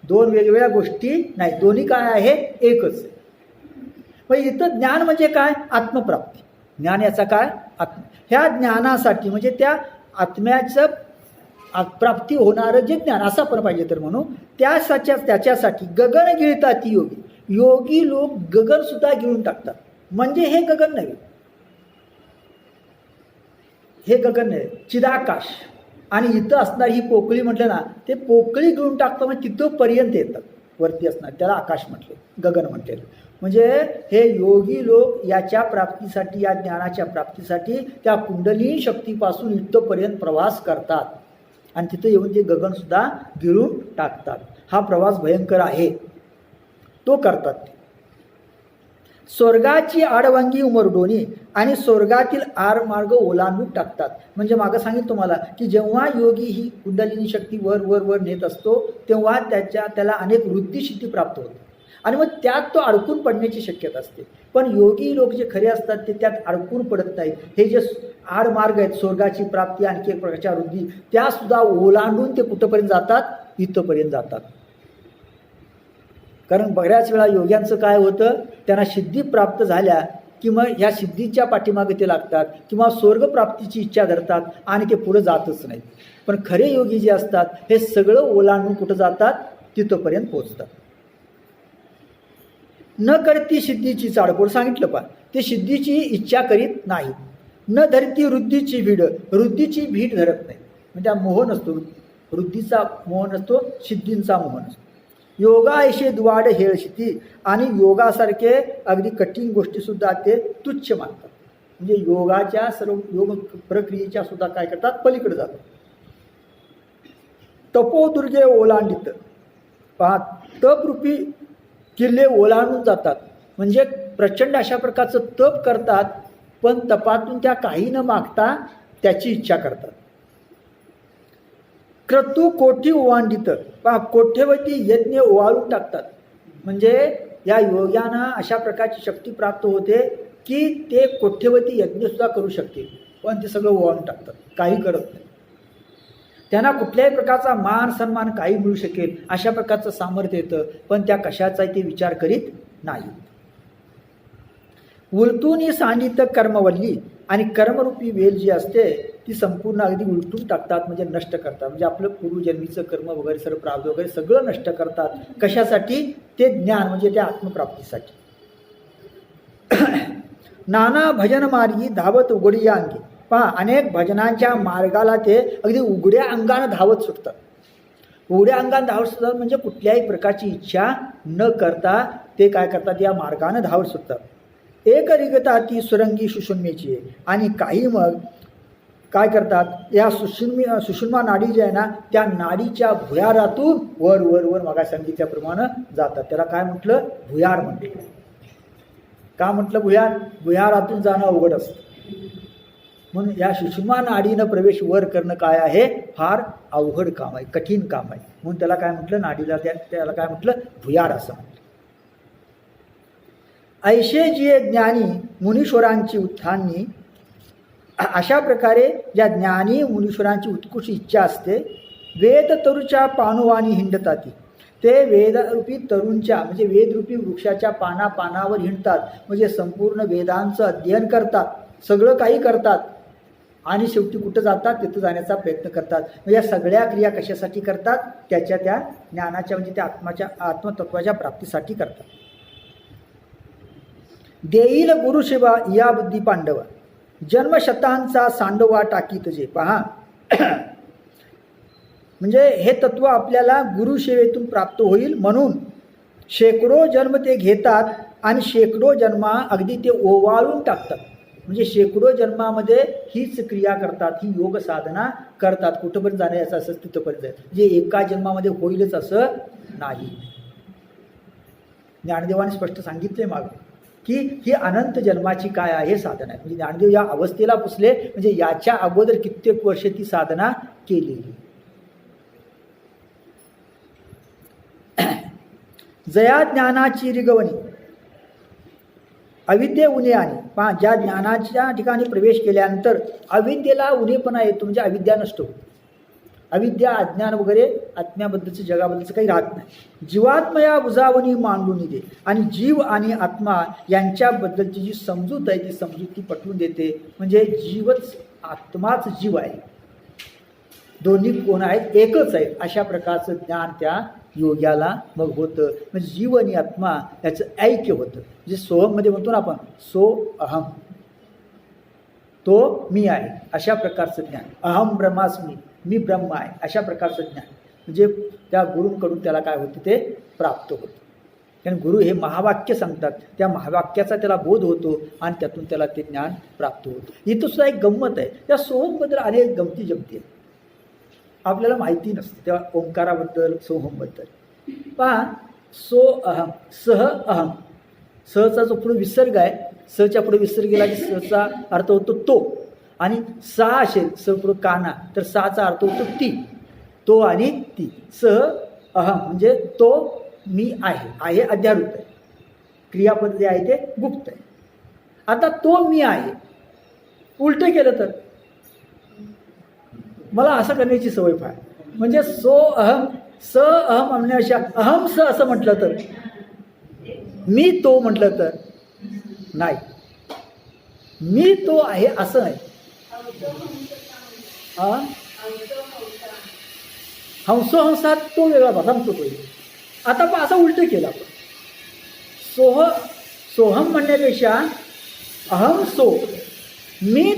दोन वेगवेगळ्या गोष्टी नाही, दोन्ही काय आहे? एकच आहे. पण इथं ज्ञान म्हणजे काय? आत्मप्राप्ती. ज्ञान याचा काय? आत्मा. ह्या ज्ञानासाठी म्हणजे त्या आत्म्याचं प्राप्ती होणारं जे ज्ञान असं आपण पाहिजे तर म्हणू, त्याच्यासाठी गगन गिळता ती योगी. योगी लोक गगन सुद्धा गिळून टाकतात. म्हणजे हे गगन नाही, हे गगन नाही, चिदाकाश. आणि इथं असणार ही पोकळी म्हटलं ना, ते पोकळी गिळून टाकतं म्हणजे तिथंपर्यंत येतात वरती असणार, त्याला आकाश म्हटले, गगन म्हटलेलं. म्हणजे हे योगी लोक याच्या प्राप्तीसाठी, या ज्ञानाच्या प्राप्तीसाठी त्या कुंडलिनी शक्तीपासून इथंपर्यंत प्रवास करतात आणि तिथं येऊन ते गगन सुद्धा गिळून टाकतात. हा प्रवास भयंकर आहे, तो करतात ते. स्वर्गाची आडवांगी उमरडोनी, आणि स्वर्गातील आरमार्ग ओलांडून टाकतात. म्हणजे मागं सांगितलं तुम्हाला की जेव्हा योगी ही कुंडलिनी शक्ती वर वर वर नेत असतो तेव्हा त्याला अनेक वृत्तीसिद्धी प्राप्त होते आणि मग त्यात तो अडकून पडण्याची शक्यता असते. पण योगी लोक जे खरे असतात ते त्यात अडकून पडत नाहीत. हे जे आडमार्ग आहेत, स्वर्गाची प्राप्ती, आणखी एक प्रकारच्या वृद्धी, त्या सुद्धा ओलांडून ते कुठंपर्यंत जातात? इथंपर्यंत जातात. कारण बऱ्याच वेळा योग्यांचं काय होतं, त्यांना सिद्धी प्राप्त झाल्या किंवा ह्या सिद्धीच्या पाठीमागे ते लागतात किंवा स्वर्गप्राप्तीची इच्छा धरतात आणि ते पुढे जातच नाहीत. पण खरे योगी जे असतात हे सगळं ओलांडून कुठं जातात, तिथंपर्यंत पोहोचतात. न करती सिद्धीची चाडपोड सांगितलं पा, ते सिद्धीची इच्छा करीत नाही. न धरती वृद्धीची भीड, वृद्धीची भीड धरत नाही. म्हणजे मोह नसतो, वृद्धीचा मोह नसतो, सिद्धींचा मोह नसतो. योगायशे द्वाड हेळशिती, आणि योगासारखे अगदी कठीण गोष्टीसुद्धा ते तुच्छ मानतात. म्हणजे योगाच्या सर्व योग प्रक्रियेच्या सुद्धा काय करतात, पलीकडे जातात. तपोदुर्गे ओलांडित, पहा तपरूपी किल्ले ओलांडून जातात. म्हणजे प्रचंड अशा प्रकारचं तप करतात, पण तपातून त्या काही न मागता त्याची इच्छा करतात. क्रतू कोठी ओवांडित, पहा कोठेवरती यज्ञ ओवाळून टाकतात. म्हणजे या योग्यांना अशा प्रकारची शक्ती प्राप्त होते की ते कोठेवरती यज्ञसुद्धा करू शकतील, पण ते सगळं ओवाळून टाकतात, काही करत नाही. त्यांना कुठल्याही प्रकारचा मान सन्मान काही मिळू शकेल अशा प्रकारचं सामर्थ्य येतं, पण त्या कशाचाही ते विचार करीत नाही. उलटून सांडित कर्मवल्ली, आणि कर्मरूपी वेल जी असते ती संपूर्ण अगदी उलटून टाकतात, म्हणजे नष्ट करतात. म्हणजे आपलं पूर्वजन्मीचं कर्म वगैरे सर्व प्राप्त वगैरे सगळं नष्ट करतात. कशासाठी, ते ज्ञान म्हणजे त्या आत्मप्राप्तीसाठी. नाना भजन मार्गी धावत उघडिया अंगी, पहा अनेक भजनांच्या मार्गाला ते अगदी उघड्या अंगानं धावत सुटतात. उघड्या अंगानं धावत सुटतात म्हणजे कुठल्याही प्रकारची इच्छा न करता ते काय करतात, या मार्गानं धावत सुटतात. एक रिगता ती सुरंगी सुषुम्नेची, आणि काही मग काय करतात, या सुषुम्ना नाडी जी आहे ना, त्या नाडीच्या भुयारातून वर वर वर मगा सांगितल्याप्रमाणे जातात. त्याला काय म्हटलं, भुयार म्हटलं. का म्हटलं भुयार, भुयारातून जाणं अवघड असतं. म्हणून या सुषुम्ना नाडीनं प्रवेश वर करणं काय आहे, फार अवघड काम आहे, कठीण काम आहे. म्हणून त्याला काय म्हटलं, नाडीला त्याला काय म्हटलं, भुयार असं म्हटलं. ऐशे जे ज्ञानी मुनीश्वरांची उत्थानी, अशा प्रकारे ज्या ज्ञानी मुनीश्वरांची उत्कृष्ट इच्छा असते. वेद तरुच्या पानुवानी हिंडताती, ते वेदरूपी तरुणच्या म्हणजे वेदरूपी वृक्षाच्या पानावर हिंडतात. म्हणजे संपूर्ण वेदांचं अध्ययन करतात, सगळं काही करतात, आणि शेवटी कुठं जातात, तिथं जाण्याचा प्रयत्न करतात. म्हणजे या सगळ्या क्रिया कशासाठी करतात, त्याच्या त्या ज्ञानाच्या म्हणजे त्या आत्मतत्वाच्या प्राप्तीसाठी करतात. देईल गुरुशिवा या बुद्धी पांडवा, जन्मशतांचा सांडवा टाकीत जे, पहा म्हणजे हे तत्व आपल्याला गुरुसेवेतून प्राप्त होईल. म्हणून शेकडो जन्म ते घेतात आणि शेकडो जन्मा अगदी ते ओवाळून टाकतात. म्हणजे शेकडो जन्मामध्ये हीच क्रिया करतात, ही योग साधना करतात. कुठंपर्यंत जाण्याचं असं तिथंपर्यंत जायचं, जे एका जन्मामध्ये होईलच असं नाही. ज्ञानदेवाने स्पष्ट सांगितले मागे की ही अनंत जन्माची काय आहे साधना आहे. म्हणजे ज्ञानदेव या अवस्थेला पुसले, म्हणजे याच्या अगोदर कित्येक वर्ष ती साधना केलेली. जया ज्ञानाची रिगवणी अविद्ये उणे, आणि पहा ज्या ज्ञानाच्या ठिकाणी प्रवेश केल्यानंतर अविद्येला उणेपणा येतो, म्हणजे अविद्या नष्ट होते. अविद्या अज्ञान वगैरे आत्म्याबद्दलचं जगाबद्दलचं काही राहत नाही. जीवात्मया उजावणी मांडून दे, आणि जीव आणि आत्मा यांच्याबद्दलची जी समजूत आहे ती समजूत ती पटवून देते. म्हणजे जीवच आत्माच जीव आहे, दोन्ही कोण आहेत, एकच आहेत, अशा प्रकारचं ज्ञान त्या योग्याला मग होतं. म्हणजे जीव आणि आत्मा याचं ऐक्य होतं. म्हणजे सोहममध्ये म्हणतो ना आपण, सो अहम, तो मी आहे, अशा प्रकारचं ज्ञान. अहम ब्रह्मास्मी, मी ब्रह्म आहे, अशा प्रकारचं ज्ञान म्हणजे त्या गुरूंकडून त्याला काय होतं, ते प्राप्त होतं. कारण गुरु हे महावाक्य सांगतात, त्या महावाक्याचा त्याला बोध होतो आणि त्यातून त्याला ते ज्ञान प्राप्त होतं. इथं सुद्धा एक गंमत आहे, त्या सोहमबद्दल अनेक गमती जमती आहेत, आपल्याला माहिती नसते त्या ओंकाराबद्दल, सोहमबद्दल. पहा, सो अहम, सह अहम, सहचा जो पुढे विसर्ग आहे, सहच्या पुढे विसर्ग गेला की सहचा अर्थ होतो तो, आणि सा असेल स पुढे काना तर साचा अर्थ होतो ती, तो आणि ती. सह अहम म्हणजे तो मी आहे अध्यारूप आहे, क्रियापद जे आहे ते गुप्त आहे. आता तो मी आहे उलटं केलं तर मला असं करण्याची सवय फार, म्हणजे सो अहम स अहम म्हणण्यापेक्षा अहम स असं म्हटलं तर, मी तो म्हटलं तर नाही. मी तो आहे असं नाही. हंसोहंसात तो वेगळा भाग सांगतो तो. आता पण असा उलट केला आपण. सोहम म्हणण्यापेक्षा अहम सो, मी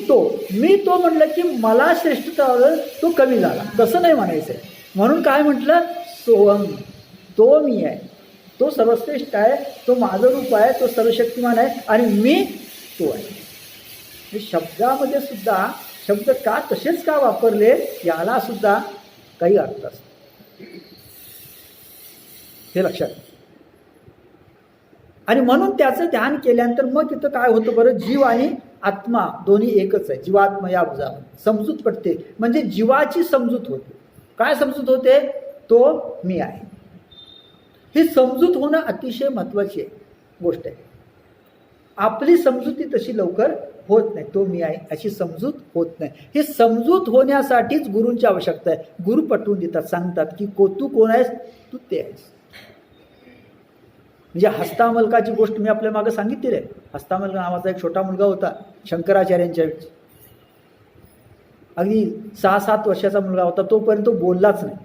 तो म्हटलं की मला श्रेष्ठता तो कमी झाला, तसं नाही म्हणायचं आहे. म्हणून काय म्हटलं, सोहम, तो मी आहे, तो सर्वश्रेष्ठ आहे, तो माझं रूप आहे, तो सर्वशक्तिमान आहे आणि मी तो आहे. शब्दामध्ये सुद्धा शब्द का तसेच का वापरले याला सुद्धा काही अर्थ असतो, हे लक्षात. आणि म्हणून त्याचं ध्यान केल्यानंतर मग तिथं काय होतं बरं, जीव आणि आत्मा दोन्ही एकच आहे. जीवात्मा या बुजामध्ये समजूत पडते, म्हणजे जीवाची समजूत होते. काय समजूत होते, तो मी आहे. ही समजूत होणं अतिशय महत्त्वाची गोष्ट आहे. आपली समजुती तशी लवकर होत नाही, तो मी आहे अशी समजूत होत नाही. ही समजूत होण्यासाठीच गुरूंची आवश्यकता आहे. गुरु पटवून देतात, सांगतात की तू कोण आहेस, तू ते आहेस. म्हणजे हस्तामलकाची गोष्ट मी आपल्या मागे सांगितली आहे. हस्तामलक नावाचा एक छोटा मुलगा होता शंकराचार्यांच्या वेळेस. अगदी 6-7 वर्षाचा मुलगा होता, तोपर्यंत तो बोललाच नाही.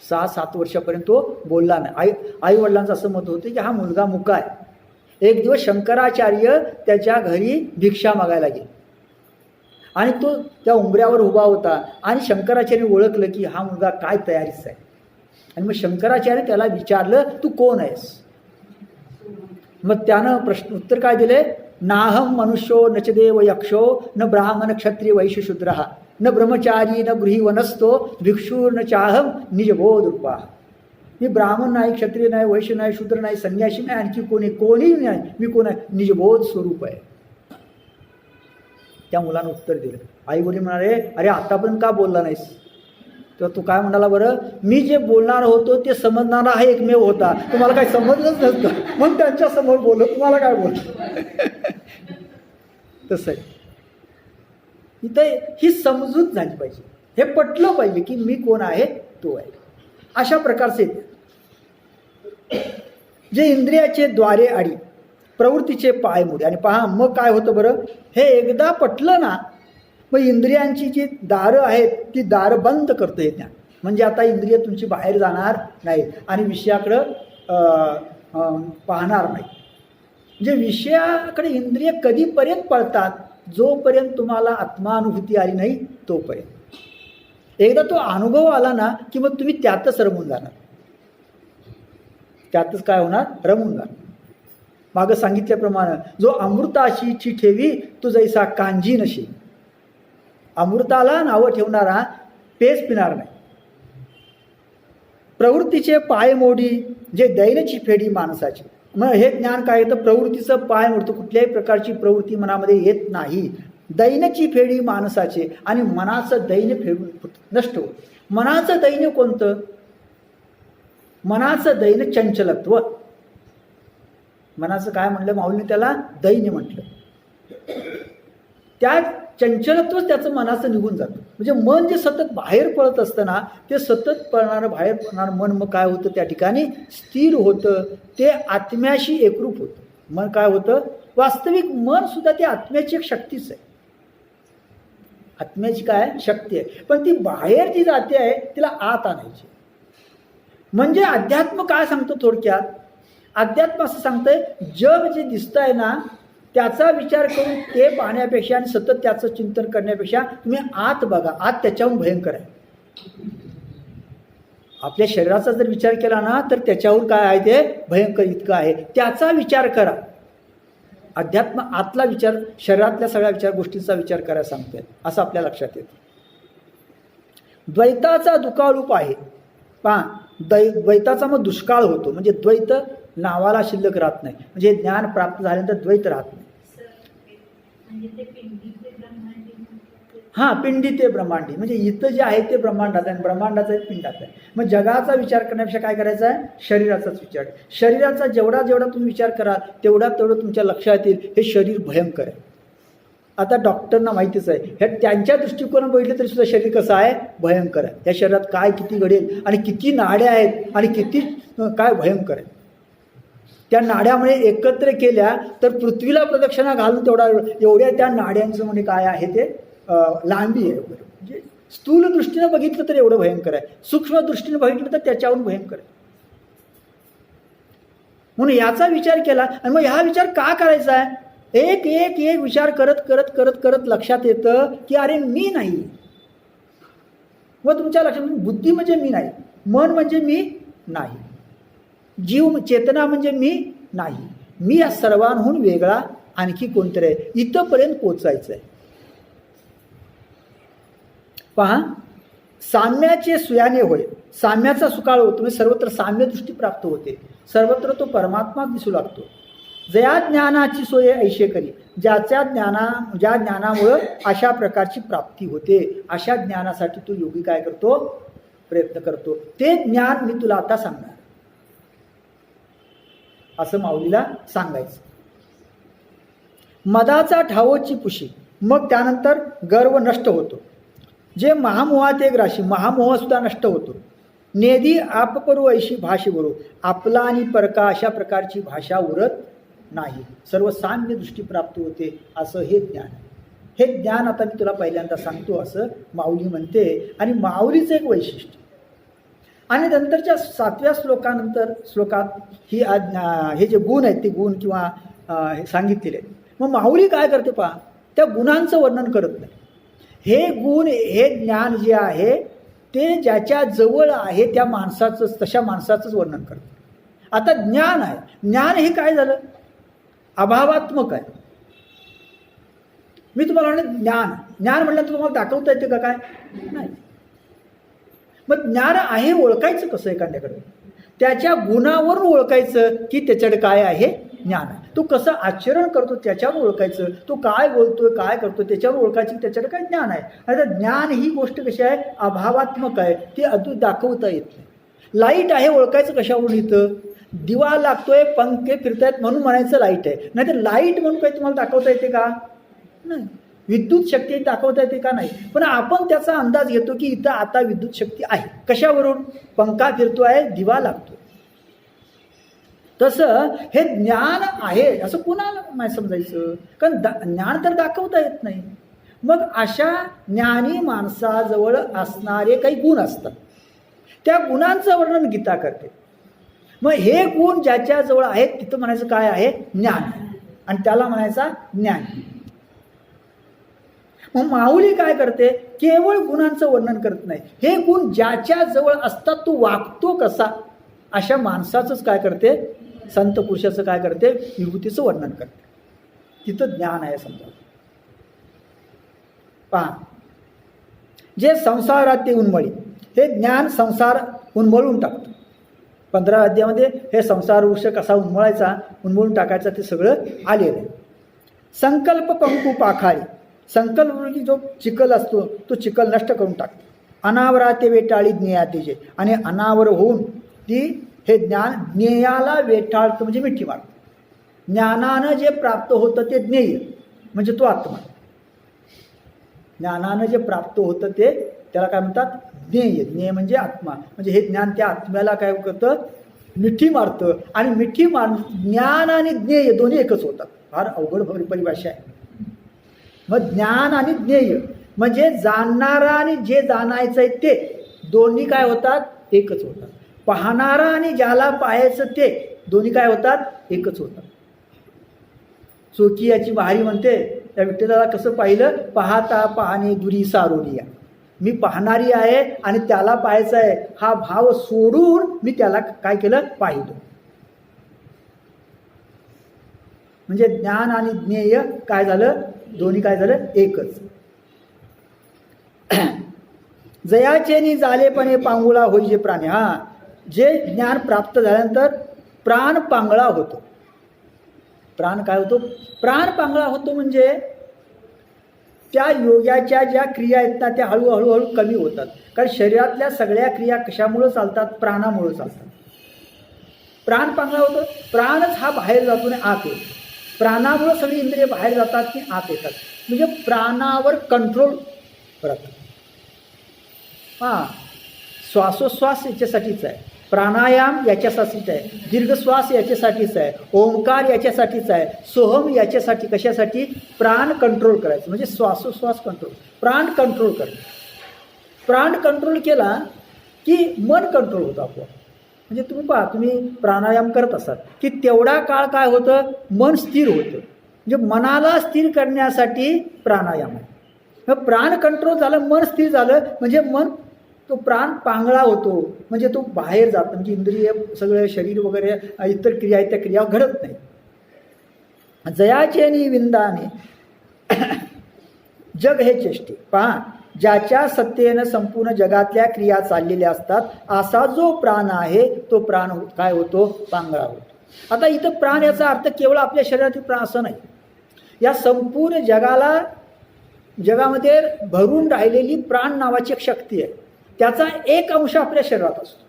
6-7 वर्षापर्यंत तो बोलला नाही. आई वडिलांचं असं मत होतं की हा मुलगा मुका आहे. एक दिवस शंकराचार्य त्याच्या घरी भिक्षा मागायला गेले आणि तो त्या उंबऱ्यावर उभा होता आणि शंकराचार्य ओळखलं की हा मुलगा काय तयारीच आहे. आणि मग शंकराचार्य त्याला विचारलं, तू कोण आहेस. मग त्यानं उत्तर काय दिले, नाहम मनुष्यो न च देव यक्षो न ब्राह्मण क्षत्रिय वैश्य शूद्रः न ब्रह्मचारी न गृही वनस्तो भिक्षुर न चाहम निजबोध रूपा. मी ब्राह्मण नाही, क्षत्रिय नाही, वैश्य नाही, शूद्र नाही, संन्यासी नाही, आणखी कोणीही नाही, मी कोण आहे, निजबोध स्वरूप आहे. त्या मुलानं उत्तर दिलं. आई वडील म्हणाले, अरे आतापर्यंत का बोलला नाहीस. तेव्हा तू काय म्हणाला बरं, मी जे बोलणार होतो ते समजणारा हा एकमेव होता, तुम्हाला काही समजलंच नसतं, मग त्यांच्यासमोर बोललो, तुम्हाला काय बोलतो. तसं आहे. इथे ही समजूत झाली पाहिजे, हे पटलं पाहिजे की मी कोण आहे, तो आहे. अशा प्रकारचे जे इंद्रियाचे द्वारे आडी, प्रवृत्तीचे पायमुळे. आणि पहा मग काय होतं बरं, हे एकदा पटलं ना, मग इंद्रियांची जी दारं आहेत ती दारं बंद करतं हे ज्ञान. म्हणजे आता इंद्रिय तुमची बाहेर जाणार नाही आणि विषयाकडं पाहणार नाही. म्हणजे विषयाकडे इंद्रिय कधीपर्यंत पळतात, जोपर्यंत तुम्हाला आत्मानुभूती आली नाही तोपर्यंत. एकदा तो अनुभव आला ना की मग तुम्ही त्यातच रमून जाणार, त्यातच काय होणार, रमून जाणार. मागं सांगितल्याप्रमाणे जो अमृताशीची ठेवी तो जैसा कांजी नशी. अमृताला नावं ठेवणारा पेज पिणार नाही. प्रवृत्तीचे पाय मोडी जे दैनची फेडी माणसाची. मग हे ज्ञान काय येतं, प्रवृत्तीचं पाय मोडतं, कुठल्याही प्रकारची प्रवृत्ती मनामध्ये येत नाही. दैन्याची फेडी माणसाचे आणि मनाचं दैन्य फेडून नष्ट होत. मनाचं दैन्य कोणतं, मनाचं दैन्य चंचलत्व. मनाचं काय म्हणलं माऊलीने, त्याला दैन्य म्हटलं. त्या चंचलत्वच त्याचं मनाचं निघून जातं. म्हणजे मन जे सतत बाहेर पळत असतं ना, ते सतत पळणारं बाहेर पळणारं मन मग काय होतं, त्या ठिकाणी स्थिर होतं, ते आत्म्याशी एकरूप होतं. मन काय होतं, वास्तविक मन सुद्धा ती आत्म्याची एक शक्तीच आहे. आत्म्याची काय शक्ती आहे, पण ती बाहेर जी जाते आहे तिला आत आणायची. म्हणजे अध्यात्म काय सांगतो थोडक्यात, अध्यात्म असं सांगतंय, जग जे दिसतंय ना त्याचा विचार करून ते पाहण्यापेक्षा आणि सतत त्याचं चिंतन करण्यापेक्षा तुम्ही आत बघा, आत त्याच्याहून भयंकर आहे. आपल्या शरीराचा जर विचार केला ना तर त्याच्याहून काय आहे, ते भयंकर इतकं आहे, त्याचा विचार करा. अध्यात्म आतला विचार, शरीरातल्या सगळ्या गोष्टींचा विचार करायला सांगतोय, असं आपल्या लक्षात येतं. द्वैताचा दुकाळूप आहे. पहा, द्वैताचा मग दुष्काळ होतो, म्हणजे द्वैत नावाला शिल्लक राहत नाही. म्हणजे ज्ञान प्राप्त झाल्यानंतर द्वैत राहत नाही. हां, पिंडी ते ब्रह्मांडी, म्हणजे इथं जे आहे ते ब्रह्मांडात आहे आणि ब्रह्मांडाचं आहे पिंडात आहे. मग जगाचा विचार करण्यापेक्षा काय करायचा आहे, शरीराचाच विचार. शरीराचा जेवढा तुम्ही विचार कराल तेवढं तुमच्या लक्षात येईल हे शरीर भयंकर आहे. आता डॉक्टरना माहितीच आहे, हे त्यांच्या दृष्टिकोनात बघितलं तरी सुद्धा शरीर कसं आहे, भयंकर आहे. त्या शरीरात काय किती घडेल आणि किती नाड्या आहेत आणि किती काय भयंकर आहे. त्या नाड्यामुळे एकत्र केल्या तर पृथ्वीला प्रदक्षिणा घालून एवढ्या त्या नाड्यांचं म्हणजे काय आहे ते लांबी आहे वगैरे. म्हणजे स्थूल दृष्टीनं बघितलं तर एवढं भयंकर आहे, सूक्ष्म दृष्टीनं बघितलं तर त्याच्याहून भयंकर आहे. म्हणून याचा विचार केला. आणि मग हा विचार का करायचा आहे? एक एक एक विचार करत करत करत करत लक्षात येतं की अरे मी नाही. मग तुमच्या लक्षात बुद्धी म्हणजे मी नाही, मन म्हणजे मी नाही, जीव चेतना म्हणजे मी नाही, मी या सर्वांहून वेगळा आणखी कोणतरी आहे. इथंपर्यंत पोचायचं आहे. पहा, साम्याचे सुयाने होय, साम्याचा सुकाळ होतो म्हणजे सर्वत्र साम्य दृष्टी प्राप्त होते, सर्वत्र तो परमात्मा दिसू लागतो. जया ज्ञानाची सोय ऐशे करी, ज्या ज्ञानामुळं अशा प्रकारची प्राप्ती होते, अशा ज्ञानासाठी तो योगी काय करतो? प्रयत्न करतो. ते ज्ञान मी तुला आता सांगणार, असं माऊलीला सांगायचं. मदाचा ठावोची पुशी, मग त्यानंतर गर्व नष्ट होतो. जे महामोहा ते ग्राशी, महामोह सुद्धा नष्ट होतो. नेदी आपपरू ऐशी भाषे बरो, आपला आणि परका अशा प्रकारची भाषा उरत नाही, सर्व साम्य दृष्टी प्राप्त होते. असं हे ज्ञान आहे. हे ज्ञान आता मी तुला पहिल्यांदा सांगतो असं माऊली म्हणते. आणि माऊलीचं एक वैशिष्ट्य. आणि नंतरच्या 7व्या श्लोकात हे जे गुण आहेत ते गुण किंवा हे सांगितलेले आहेत. मग माऊली काय करते पहा, त्या गुणांचं वर्णन करत नाही. हे गुण, हे ज्ञान जे आहे ते ज्याच्या जवळ आहे त्या माणसाचं, तशा माणसाचंच वर्णन करते. आता ज्ञान आहे, ज्ञान हे काय झालं? अभावात्मक आहे. मी तुम्हाला म्हणलं ज्ञान म्हटलं तर तुम्हाला दाखवता येते का? काय नाही. मग ज्ञान आहे ओळखायचं कसं? एखाद्याकडे त्याच्या गुणावरून ओळखायचं की त्याच्याकडे काय आहे? ज्ञान आहे. तो कसं आचरण करतो त्याच्यावर ओळखायचं, तो काय बोलतोय काय करतो त्याच्यावर ओळखायचं की त्याच्याकडे काय ज्ञान आहे. आता ज्ञान ही गोष्ट कशी आहे? अभावात्मक आहे, ती अजून दाखवता येत नाही. लाईट आहे ओळखायचं कशावरून? इथं दिवा लागतोय, पंखे फिरतायत म्हणून म्हणायचं लाईट आहे, नाही तर लाईट म्हणून काही तुम्हाला दाखवता येते का? नाही. विद्युत शक्ती दाखवता येते का? नाही. पण आपण त्याचा अंदाज घेतो की इथं आता विद्युत शक्ती आहे. कशावरून? पंखा फिरतो आहे, दिवा लागतो. तसं हे ज्ञान आहे असं कुणाला नाही समजायचं, कारण ज्ञान तर दाखवता येत नाही. मग अशा ज्ञानी माणसाजवळ असणारे काही गुण असतात, त्या गुणांचं वर्णन गीता करते. मग हे गुण ज्याच्याजवळ आहेत तिथं म्हणायचं काय आहे? ज्ञान. आणि त्याला म्हणायचा ज्ञान. मग माऊली काय करते? केवळ गुणांचं वर्णन करत नाही, हे गुण ज्याच्या जवळ असतात तो वागतो कसा, अशा माणसाचंच काय करते? संत पुरुषाचं काय करते? विभूतीचं वर्णन करते. तिथं ज्ञान आहे समजा. पहा, जे संसारात ते उन्मळी, हे ज्ञान संसार उन्मळून टाकतं. 15 अध्यायामध्ये हे संसार वृक्ष कसा उन्मळायचा, उन्मळून टाकायचा ते सगळं आलेलं आहे. संकल्प पंकू पाखाळी, संकल्प म्हणजे जो चिखल असतो तो चिखल नष्ट करून टाकतो. अनावरा ते वेटाळी ज्ञेयातीचे, आणि अनावर होऊन ती हे ज्ञान ज्ञेयाला वेटाळतं म्हणजे मिठी मारतं. ज्ञानानं जे प्राप्त होतं ते ज्ञेय म्हणजे तो आत्मा. ज्ञानानं जे प्राप्त होतं ते त्याला काय म्हणतात? ज्ञेय. ज्ञेय म्हणजे आत्मा. म्हणजे हे ज्ञान त्या आत्म्याला काय करतं? मिठी मारतं. आणि मिठी ज्ञान आणि ज्ञेय दोन्ही एकच होतात. फार अवघड परिभाषा आहे. मग ज्ञान आणि ज्ञेय म्हणजे जाणणारा आणि जे जाणायचं आहे ते दोन्ही काय होतात? एकच होतात. पाहणारा आणि ज्याला पाहायचं ते दोन्ही काय होतात? एकच होतात. चोकी याची बहारी म्हणते, त्या विठ्ठलाला कसं पाहिलं? पाहता पाहणे दुरी सारोनिया, मी पाहणारी आहे आणि त्याला पाहायचं आहे हा भाव सोडून मी त्याला काय केलं? पाहिलं. म्हणजे ज्ञान आणि ज्ञेय काय झालं? दोन्ही काय झालं? एकच. जयाचेनी झालेपणे पांगुळा होई जे प्राणी. हा, जे ज्ञान प्राप्त झाल्यानंतर प्राण पांगळा होतो. प्राण काय होतो? प्राण पांगळा होतो म्हणजे त्या योगाच्या ज्या क्रिया आहेत ना त्या हळूहळू कमी होतात. कारण शरीरातल्या सगळ्या क्रिया कशामुळं चालतात? प्राणामुळं चालतात. प्राण पांगळा होतो. प्राणच हा बाहेर जातो आणि आत येतो. प्राणामुळं सगळी इंद्रिय बाहेर जातात की आत येतात. म्हणजे प्राणावर कंट्रोल राहतो. हां, श्वासोश्वास याच्यासाठीच आहे. प्राणायाम याच्यासाठीच आहे, दीर्घश्वास याच्यासाठीच आहे, ओंकार याच्यासाठीच आहे, सोहम याच्यासाठी. कशासाठी? प्राण कंट्रोल करायचं, म्हणजे श्वासोश्वास कंट्रोल, प्राण कंट्रोल करायचं. प्राण कंट्रोल केला की मन कंट्रोल होतं आपलं. म्हणजे तुम्ही पहा, तुम्ही प्राणायाम करत असाल की तेवढा काळ काय होतं, मन स्थिर होतं. म्हणजे मनाला स्थिर करण्यासाठी प्राणायाम आहे. मग प्राण कंट्रोल झालं, मन स्थिर झालं, म्हणजे मन तो प्राण पांगळा होतो, म्हणजे तो बाहेर जातो. म्हणजे इंद्रिय सगळं शरीर वगैरे इतर क्रिया आहेत त्या क्रिया घडत नाही. जयाचे नि विंदाने जग हे चेष्टे. पहा, ज्याच्या सत्तेनं संपूर्ण जगातल्या क्रिया चाललेल्या असतात असा जो प्राण आहे तो प्राण काय होतो, पांगळा होतो. आता इथं प्राण याचा अर्थ केवळ आपल्या शरीरातील प्राण असं नाही. या संपूर्ण जगामध्ये भरून राहिलेली प्राण नावाची एक शक्ती आहे, त्याचा एक अंश आपल्या शरीरात असतो.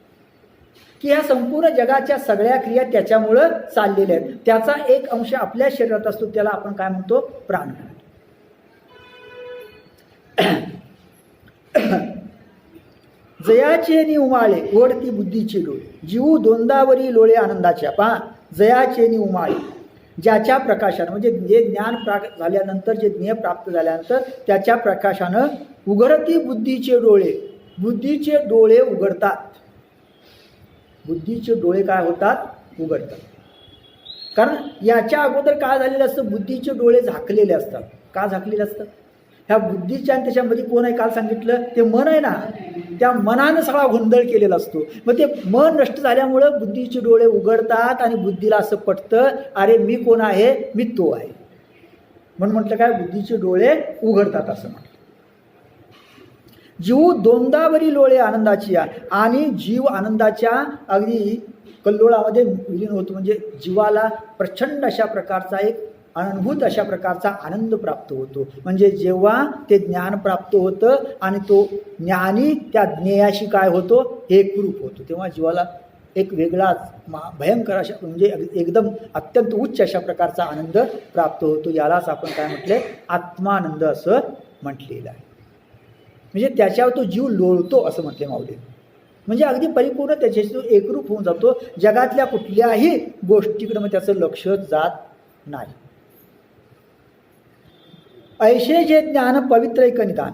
की ह्या संपूर्ण जगाच्या सगळ्या क्रिया त्याच्यामुळं चाललेल्या आहेत, त्याचा एक अंश आपल्या शरीरात असतो. त्याला आपण काय म्हणतो, प्राण. जयाचे नि उमाळे ओढती बुद्धीची डोळे, जीव दोंदावरी लोळे आनंदाच्या. पहा, जयाचे नि उमाळे, ज्याच्या प्रकाशानं, म्हणजे जे ज्ञान प्राप्त झाल्यानंतर, जे ज्ञेय प्राप्त झाल्यानंतर त्याच्या प्रकाशानं उघडती बुद्धीचे डोळे. बुद्धीचे डोळे उघडतात. बुद्धीचे डोळे काय होतात, उघडतात. कारण याच्या अगोदर काय झालेलं असतं, बुद्धीचे डोळे झाकलेले असतात. का झाकलेले असतात? ह्या बुद्धीच्या आणि त्याच्यामध्ये कोण आहे, काल सांगितलं, ते मन आहे ना, त्या मनानं सगळा गोंधळ केलेला असतो. मग ते मन नष्ट झाल्यामुळं बुद्धीचे डोळे उघडतात आणि बुद्धीला असं पटतं, अरे मी कोण आहे, मी तो आहे. म्हणून म्हटलं काय, बुद्धीचे डोळे उघडतात असं म्हटलं. जीव दोंदावरी लोळे आनंदाची, आणि जीव आनंदाच्या अगदी कल्लोळामध्ये विलीन होतो. म्हणजे जीवाला प्रचंड अशा प्रकारचा एक अनुभूत अशा प्रकारचा आनंद प्राप्त होतो. म्हणजे जेव्हा ते ज्ञान प्राप्त होतं आणि तो ज्ञानी त्या ज्ञेयाशी काय होतो, एकरूप होतो, तेव्हा जीवाला एक वेगळाच भयंकर अशा, म्हणजे एकदम अत्यंत उच्च अशा प्रकारचा आनंद प्राप्त होतो. यालाच आपण काय म्हटले, आत्मानंद असं म्हटलेलं आहे. म्हणजे त्याच्यावर तो जीव लोळतो असं म्हटले माऊली. म्हणजे अगदी परिपूर्ण त्याच्याशी तो एकरूप होऊन जातो. जगातल्या कुठल्याही गोष्टीकडे मग त्याचं लक्ष जात नाही. ऐशे जे ज्ञान पवित्र एक निदान,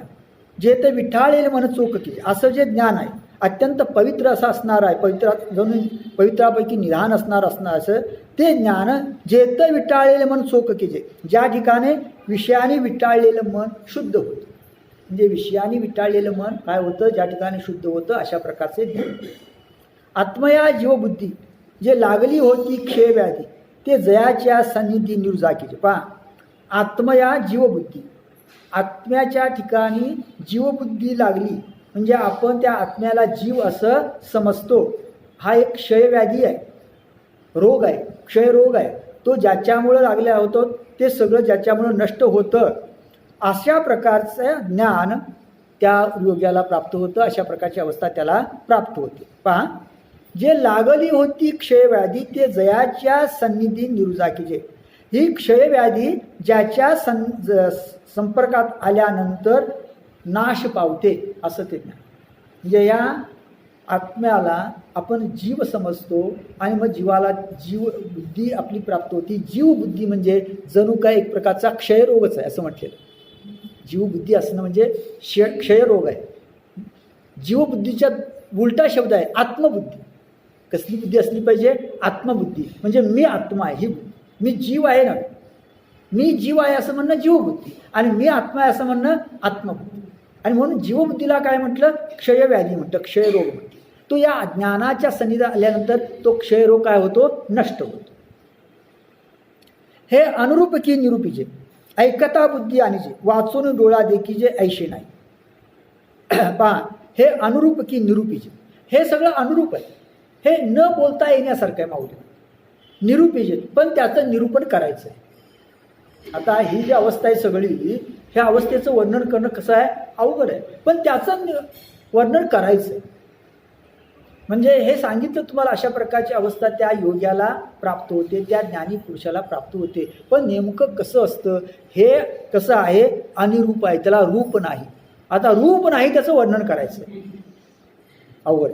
जे ते विठाळेल मन चोख की. असं जे ज्ञान आहे अत्यंत पवित्र असं असणार आहे, जणू पवित्रापैकी निधान असणार असं ते ज्ञान, जे ते विटाळलेले मन चोख की. ज्या ठिकाणी विषयाने विटाळलेलं मन शुद्ध होतं. म्हणजे विषयाने विटाळलेलं मन काय होतं, ज्या ठिकाणी शुद्ध होतं, अशा प्रकारचे ज्ञान. आत्मया जीवबुद्धी, जे लागली होती क्षय व्याधी, ते जयाच्या सन्निधी निर्जाकीचे. पहा, आत्मया जीवबुद्धी, आत्म्याच्या ठिकाणी जीवबुद्धी लागली म्हणजे आपण त्या आत्म्याला जीव असं समजतो. हा एक क्षयव्याधी आहे, रोग आहे, क्षयरोग आहे. तो ज्याच्यामुळं लागला होतो ते सगळं ज्याच्यामुळं नष्ट होतं, अशा प्रकारचं ज्ञान त्या योग्याला प्राप्त होतं. अशा प्रकारची अवस्था त्याला प्राप्त होते. पहा, जे लागली होती क्षयव्याधी, ते जयाच्या सन्निधी निरुजाकीचे. ही क्षयव्याधी ज्याच्या संपर्कात आल्यानंतर नाश पावते असं ते ज्ञान. म्हणजे या आत्म्याला आपण जीव समजतो आणि मग जीवाला जीव बुद्धी आपली प्राप्त होती. जीव बुद्धी म्हणजे जणू काय एक प्रकारचा क्षयरोगच आहे असं म्हटलेलं. जीवबुद्धी असणं म्हणजे क्षयरोग आहे. जीवबुद्धीच्या उलटा शब्द आहे आत्मबुद्धी. कसली बुद्धी असली पाहिजे, आत्मबुद्धी. म्हणजे मी आत्मा आहे, ही मी जीव आहे ना, मी जीव आहे असं म्हणणं जीवबुद्धी, आणि मी आत्मा आहे असं म्हणणं आत्मबुद्धी. आणि म्हणून जीवबुद्धीला काय म्हटलं, क्षयव्याधी म्हटलं, क्षयरोग म्हटलं. तो या ज्ञानाच्या सन्निधान आल्यानंतर तो क्षयरोग काय होतो, नष्ट होतो. हे अनुरूप की निरूपीचे, ऐकता बुद्धी आणि जे वाचून डोळा देखीजे ऐशे नाही. पहा, हे अनुरूप की निरूपीचे, हे सगळं अनुरूप आहे. हे न बोलता येण्यासारखं आहे माऊली. निरूपीचे, पण त्याचं निरूपण करायचं आहे. आता ही जी अवस्था आहे सगळी, ह्या अवस्थेचं वर्णन करणं कसं आहे, अवघड आहे, पण त्याचं वर्णन करायचं आहे. म्हणजे हे सांगितलं तुम्हाला, अशा प्रकारची अवस्था त्या योग्याला प्राप्त होते, त्या ज्ञानी पुरुषाला प्राप्त होते. पण नेमकं कसं असतं, हे कसं आहे, अनिरूप आहे, त्याला रूप नाही. आता रूप नाही त्याचं वर्णन करायचं, अवघड.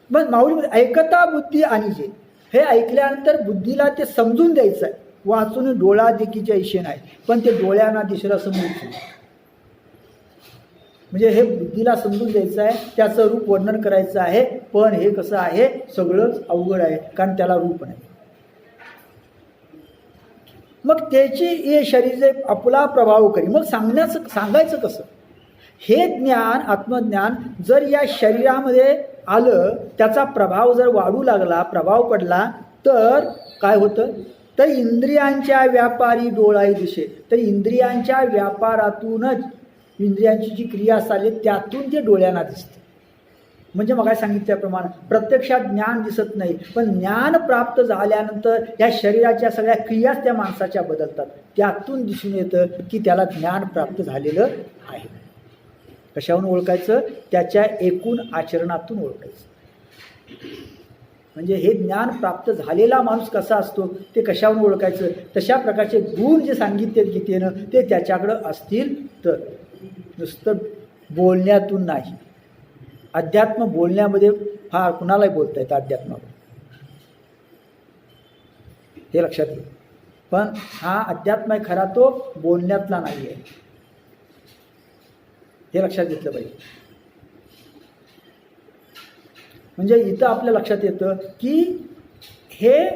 मग माऊली ऐकता बुद्धी आणि जे, हे ऐकल्यानंतर बुद्धीला ते समजून द्यायचं आहे. वाचून डोळा देखीच्या इशे नाही, पण ते डोळ्यांना दिसेल असं मिळतं. म्हणजे हे बुद्धीला समजून द्यायचं आहे, त्याचं रूप वर्णन करायचं आहे. पण हे कसं आहे, सगळंच अवघड आहे, कारण त्याला रूप नाही. मग त्याची हे शरीर आपला प्रभाव करी. मग सांगायचं कसं? हे ज्ञान, आत्मज्ञान जर या शरीरामध्ये आलं, त्याचा प्रभाव जर वाढू लागला, प्रभाव पडला, तर काय होतं? तर इंद्रियांच्या व्यापारी डोळाही दिसे. तर इंद्रियांच्या व्यापारातूनच इंद्रियांची जी क्रिया चालली त्यातून ते डोळ्यांना दिसते. म्हणजे मग काय सांगितल्याप्रमाणे प्रत्यक्षात ज्ञान दिसत नाही, पण ज्ञान प्राप्त झाल्यानंतर या शरीराच्या सगळ्या क्रियाच त्या माणसाच्या बदलतात. त्यातून दिसून येतं की त्याला ज्ञान प्राप्त झालेलं आहे. कशावरून ओळखायचं? त्याच्या एकूण आचरणातून ओळखायचं. म्हणजे हे ज्ञान प्राप्त झालेला माणूस कसा असतो ते कशावरून ओळखायचं? तशा प्रकारचे गुण जे सांगितले गीतेनं ते त्याच्याकडं असतील तर. नुसतं बोलण्यातून नाही. अध्यात्म बोलण्यामध्ये फार कुणालाही बोलता येतं अध्यात्मावर, हे लक्षात घे. पण हा अध्यात्म आहे खरा, तो बोलण्यातला नाही आहे, हे लक्षात घेतलं पाहिजे. म्हणजे इथं आपल्या लक्षात येतं की हे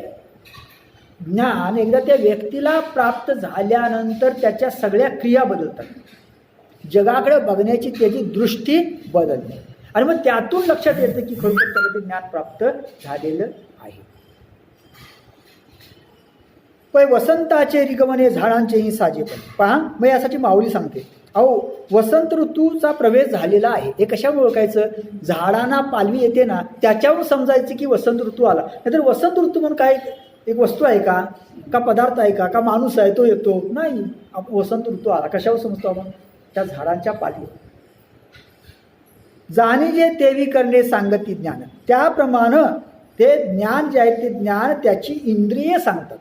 ज्ञान एकदा त्या व्यक्तीला प्राप्त झाल्यानंतर त्याच्या सगळ्या क्रिया बदलतात. जगाकडे बघण्याची त्याची दृष्टी बदलते आणि मग त्यातून लक्षात येतं की खरोखर त्याला ते ज्ञान प्राप्त झालेलं आहे. पण वसंताचे रिगमने झाडांचेही साजेपण पहा. मग यासाठी माऊली सांगते, अहो वसंत ऋतूचा प्रवेश झालेला आहे. हे कशावर ओळखायचं? झाडांना पालवी येते ना, त्याच्यावर समजायचं की वसंत ऋतू आला. नाहीतर वसंत ऋतू म्हणून काय एक वस्तू आहे का, का पदार्थ आहे का, का माणूस आहे तो येतो? नाही. वसंत ऋतू आला कशावर समजतो आपण? त्या झाडांच्या पालवी. जाणी जे तेवी करणे सांगती ज्ञान. त्याप्रमाणे ते ज्ञान जे आहे ते ज्ञान त्याची इंद्रिये सांगतात.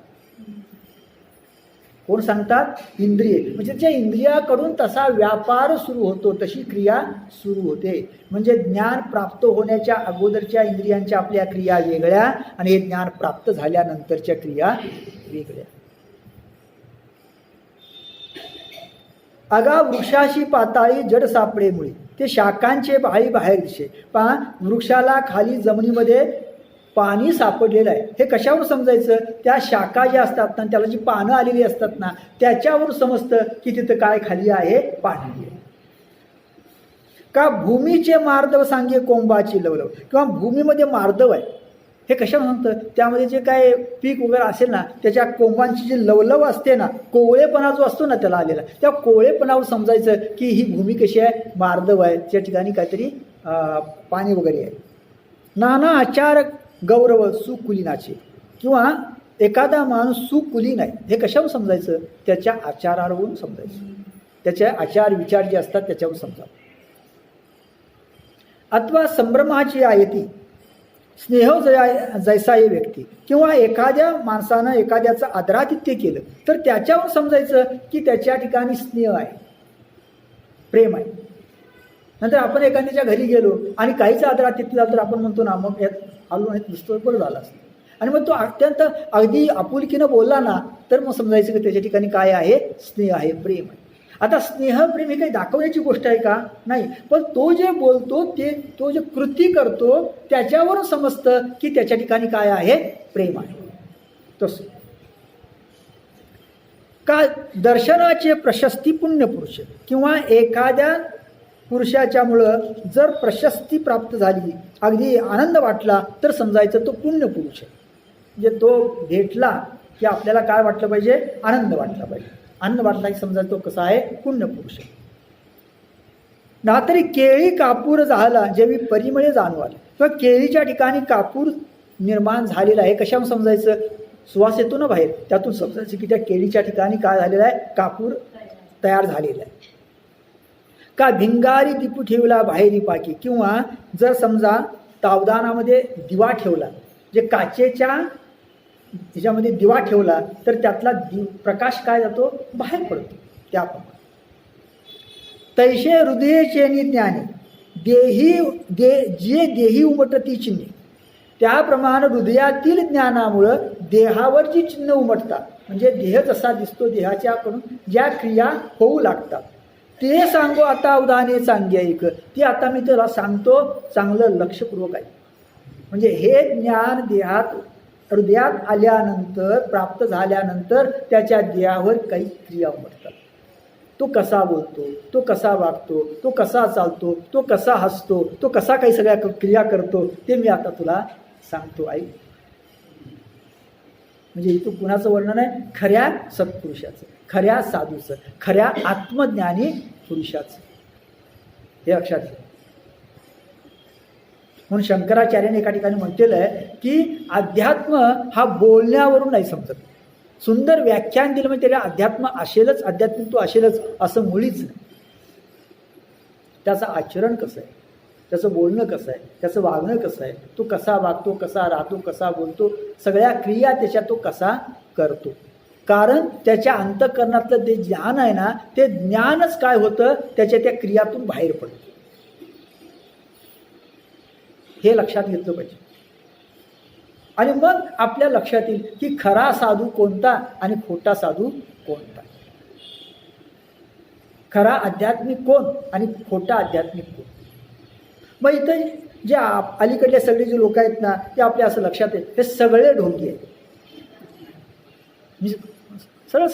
कोण सांगतात? इंद्रिये. म्हणजे त्या इंद्रियाकडून तसा व्यापार सुरू होतो, तशी क्रिया सुरू होते. म्हणजे ज्ञान प्राप्त होण्याच्या अगोदरच्या इंद्रियांच्या आपल्या क्रिया वेगळ्या आणि हे ज्ञान प्राप्त झाल्यानंतरच्या क्रिया वेगळ्या. अगा वृक्षाशी पाताळी जड सापडे मुळे, ते शाखांचे बाळी बाहेर दिसे. पहा, वृक्षाला खाली जमिनीमध्ये पाणी सापडलेलं आहे. हे कशावर समजायचं? त्या शाखा ज्या असतात ना, त्याला जी पानं आलेली असतात ना, त्याच्यावर समजतं की तिथं काय खाली आहे? पाणी आहे. का भूमीचे मार्दव सांगे कोंबाची लवलव, किंवा भूमीमध्ये मार्दव आहे. हे कशावर सांगतं? त्यामध्ये जे काय पीक वगैरे असेल ना, त्याच्या कोंबांची जी लवलव असते ना, कोवळेपणा जो असतो ना त्याला आलेला, त्या कोवळेपणावर समजायचं की ही भूमी कशी आहे? मार्दव आहे. त्या ठिकाणी काहीतरी पाणी वगैरे आहे. नाना आचार गौरव सुकुलीनाचे, किंवा एखादा माणूस सुकुलीन आहे. हे कशावर समजायचं? त्याच्या आचारावरून समजायचं. त्याचे आचार विचार जे असतात त्याच्यावर समजा. अथवा संभ्रमाची आयती स्नेह जैसा हे व्यक्ती, किंवा एखाद्या माणसानं एखाद्याचं आदरातिथ्य केलं तर त्याच्यावर समजायचं की त्याच्या ठिकाणी स्नेह आहे, प्रेम आहे. नंतर आपण एखाद्याच्या घरी गेलो आणि काहीच आदरातिथ्य झालं तर आपण म्हणतो ना, मग यात आलो नाही नुसतं बरं झालं असतं. आणि मग तो अत्यंत अगदी आपुलकीनं बोलला ना, तर मग समजायचं की त्याच्या ठिकाणी काय आहे? स्नेह आहे, प्रेम आहे. आता स्नेह प्रेम ही काही दाखवण्याची गोष्ट आहे का? नाही. पण तो जे बोलतो तो जे कृती करतो त्याच्यावरून समजतं की त्याच्या ठिकाणी काय आहे? प्रेम आहे. तसं का दर्शनाचे प्रशस्ती पुण्य पुरुष, किंवा एखाद्या पुरुषाच्यामुळं जर प्रशस्ती प्राप्त झाली, अगदी आनंद वाटला, तर समजायचं तो पुण्य पुरुष आहे. म्हणजे तो भेटला की आपल्याला काय वाटलं पाहिजे? आनंद वाटला पाहिजे. आनंद वाटला की समजायचं तो कसा आहे? पुण्य पुरुष आहे. नातरी केळी कापूर झाला जेवी परिमळे जाणू आले, किंवा केळीच्या ठिकाणी कापूर निर्माण झालेला आहे. कशावर समजायचं? सुवास येतो ना बाहेर, त्यातून समजायचं की त्या केळीच्या ठिकाणी काय झालेलं आहे? कापूर तयार झालेला आहे. का भिंगारी दीपू ठेवला बाहेरी पाकी, किंवा जर समजा तावदानामध्ये दिवा ठेवला, जे काचेच्या ह्याच्यामध्ये दिवा ठेवला तर त्यातला प्रकाश काय जातो? बाहेर पडतो. त्याप्रमाणे तैशे हृदयेचे ज्ञानी जे देही उमटती चिन्हे, त्याप्रमाणे हृदयातील ज्ञानामुळं देहावर जी चिन्ह उमटतात, म्हणजे देह जसा दिसतो देहाच्याकडून ज्या क्रिया होऊ लागतात, ते सांगू आता उदाहरणे चांगली ऐक. ती आता मी त्याला सांगतो, चांगलं लक्षपूर्वक आहे. म्हणजे हे ज्ञान देहात हृदयात आल्यानंतर, प्राप्त झाल्यानंतर त्याच्या देहावर काही क्रिया उमटतात. तो कसा बोलतो, तो कसा वागतो, तो कसा चालतो, तो कसा हसतो, तो कसा काही सगळ्या क्रिया करतो, ते मी आता तुला सांगतो ऐक. म्हणजे इथं कुणाचं वर्णन आहे? खऱ्या सत्पुरुषाचं, खऱ्या साधूचं, खऱ्या आत्मज्ञानी पुरुषाचं. हे लक्षात घ्या. म्हणून शंकराचार्याने एका ठिकाणी म्हटलेलं आहे की अध्यात्म हा बोलण्यावरून नाही समजत. सुंदर व्याख्यान दिलं म्हणजे त्याला अध्यात्म असेलच, आध्यात्मिक तो असेलच असं मुळीच नाही. त्याचं आचरण कसं आहे, त्याचं बोलणं कसं आहे, त्याचं वागणं कसं आहे, तो कसा वागतो, कसा राहतो, कसा बोलतो, सगळ्या क्रिया त्याच्यात तो कसा करतो. कारण त्याच्या अंतःकरणातलं ते ज्ञान आहे ना, ते ज्ञानच काय होतं, त्याच्या त्या क्रियातून बाहेर पडतं. हे लक्षात घेतलं पाहिजे. आणि मग आपल्या लक्षात येईल की खरा साधू कोणता आणि खोटा साधू कोणता, खरा आध्यात्मिक कोण आणि खोटा आध्यात्मिक कोण. मग इथं जे अलीकडले सगळे जे लोक आहेत ना, ते आपल्या असं लक्षात येईल हे सगळे ढोंगी आहेत. सरळ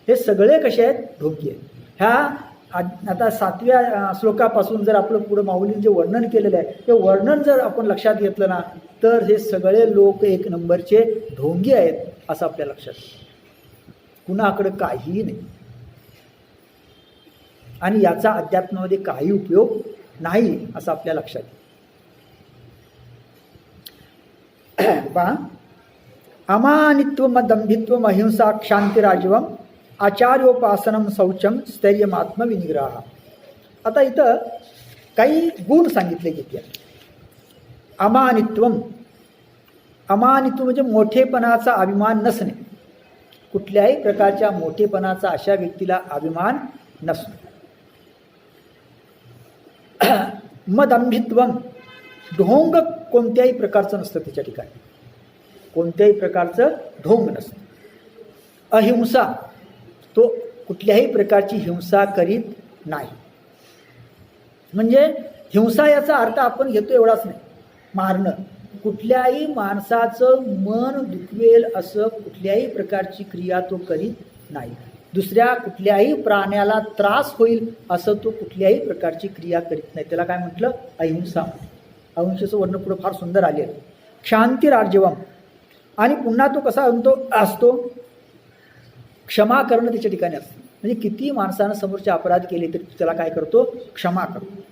हे सगळे कसे आहेत? ढोंगी आहेत. ह्या आता 7व्या श्लोकापासून जर आपलं पुढं माऊलींनी जे वर्णन केलेलं आहे, ते वर्णन जर आपण लक्षात घेतलं ना, तर हे सगळे लोक एक नंबरचे ढोंगी आहेत असं आपल्या लक्षात येईल. कुणाकडं काहीही नाही आणि याचा अध्यात्मामध्ये काही उपयोग नाही असं आपल्या लक्षात येईल. पहा, अमानित्वम दंभित्वम अहिंसा क्षांतिराजवम आचार्योपासनम शौचम स्थैर्यम आत्मविनिग्रह. आता इथं काही गुण सांगितले गेले. अमानित्वम, अमानित्व म्हणजे मोठेपणाचा अभिमान नसणे. कुठल्याही प्रकारच्या मोठेपणाचा अशा व्यक्तीला अभिमान नसतो. मदंभित्वम, ढोंग कोणत्याही प्रकारचं नसतं त्याच्या ठिकाणी, कोणत्याही प्रकारचं ढोंग नसतं. अहिंसा, तो कुठल्याही प्रकारची हिंसा करीत नाही. म्हणजे हिंसा याचा अर्थ आपण घेतो एवढाच नाही, मारणं. कुठल्याही माणसाचं मन दुखवेल असं कुठल्याही प्रकारची क्रिया तो करीत नाही. दुसऱ्या कुठल्याही प्राण्याला त्रास होईल असं तो कुठल्याही प्रकारची क्रिया करीत नाही. त्याला काय म्हटलं? अहिंसा. अहिंसेचं वर्णन पुढं फार सुंदर आले. क्षांतिरार्जवम, आणि पुन्हा तो कसा असतो? क्षमा करणं त्याच्या ठिकाणी असतं. म्हणजे किती माणसानं समोरचे अपराध केले तरी त्याला काय करतो? क्षमा करतो.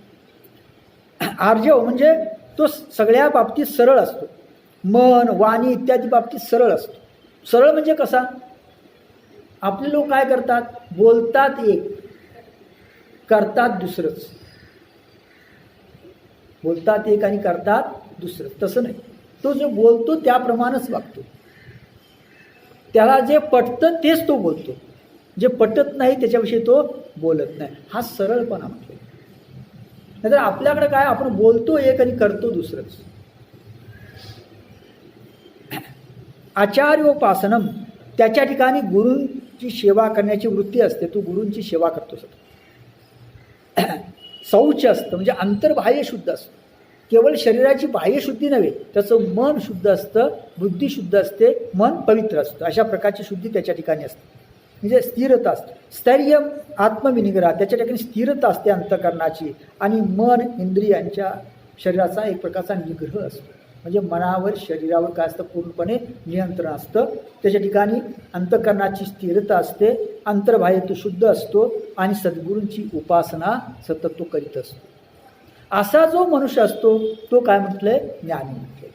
आर्जव म्हणजे तो सगळ्या बाबतीत सरळ असतो. मन, वाणी इत्यादी बाबतीत सरळ असतो. सरळ म्हणजे कसा? आपले लोक काय करतात? बोलतात एक, करतात दुसरंच. बोलतात एक आणि करतात दुसरं. तसं नाही. तो जो बोलतो त्याप्रमाणेच वागतो. त्याला जे पटतं तेच तो बोलतो, जे पटत नाही त्याच्याविषयी तो बोलत नाही. हा सरळपणा म्हटलं. नाहीतर आपल्याकडे काय, आपण बोलतो एक आणि करतो दुसरंच. आचार्योपासनम, त्याच्या ठिकाणी गुरूंची सेवा करण्याची वृत्ती असते. तो गुरूंची सेवा करतो. शौच असतं म्हणजे अंतर्बाह्य शुद्ध असतं. केवळ शरीराची बाह्यशुद्धी नव्हे, त्याचं मन शुद्ध असतं, बुद्धी शुद्ध असते, मन पवित्र असतं. अशा प्रकारची शुद्धी त्याच्या ठिकाणी असते. म्हणजे स्थिरता असते. स्थैर्य आत्मविनिग्रह, त्याच्या ठिकाणी स्थिरता असते अंतःकरणाची. आणि मन इंद्रियांच्या शरीराचा एक प्रकारचा निग्रह असतो. म्हणजे मनावर शरीरावर काय असतं? पूर्णपणे नियंत्रण असतं. त्याच्या ठिकाणी अंतःकरणाची स्थिरता असते, अंतर्बाह्य तो शुद्ध असतो आणि सद्गुरूंची उपासना सतत तो करीत असतो. असा जो मनुष्य असतो तो काय म्हटलंय? ज्ञानी म्हटलंय.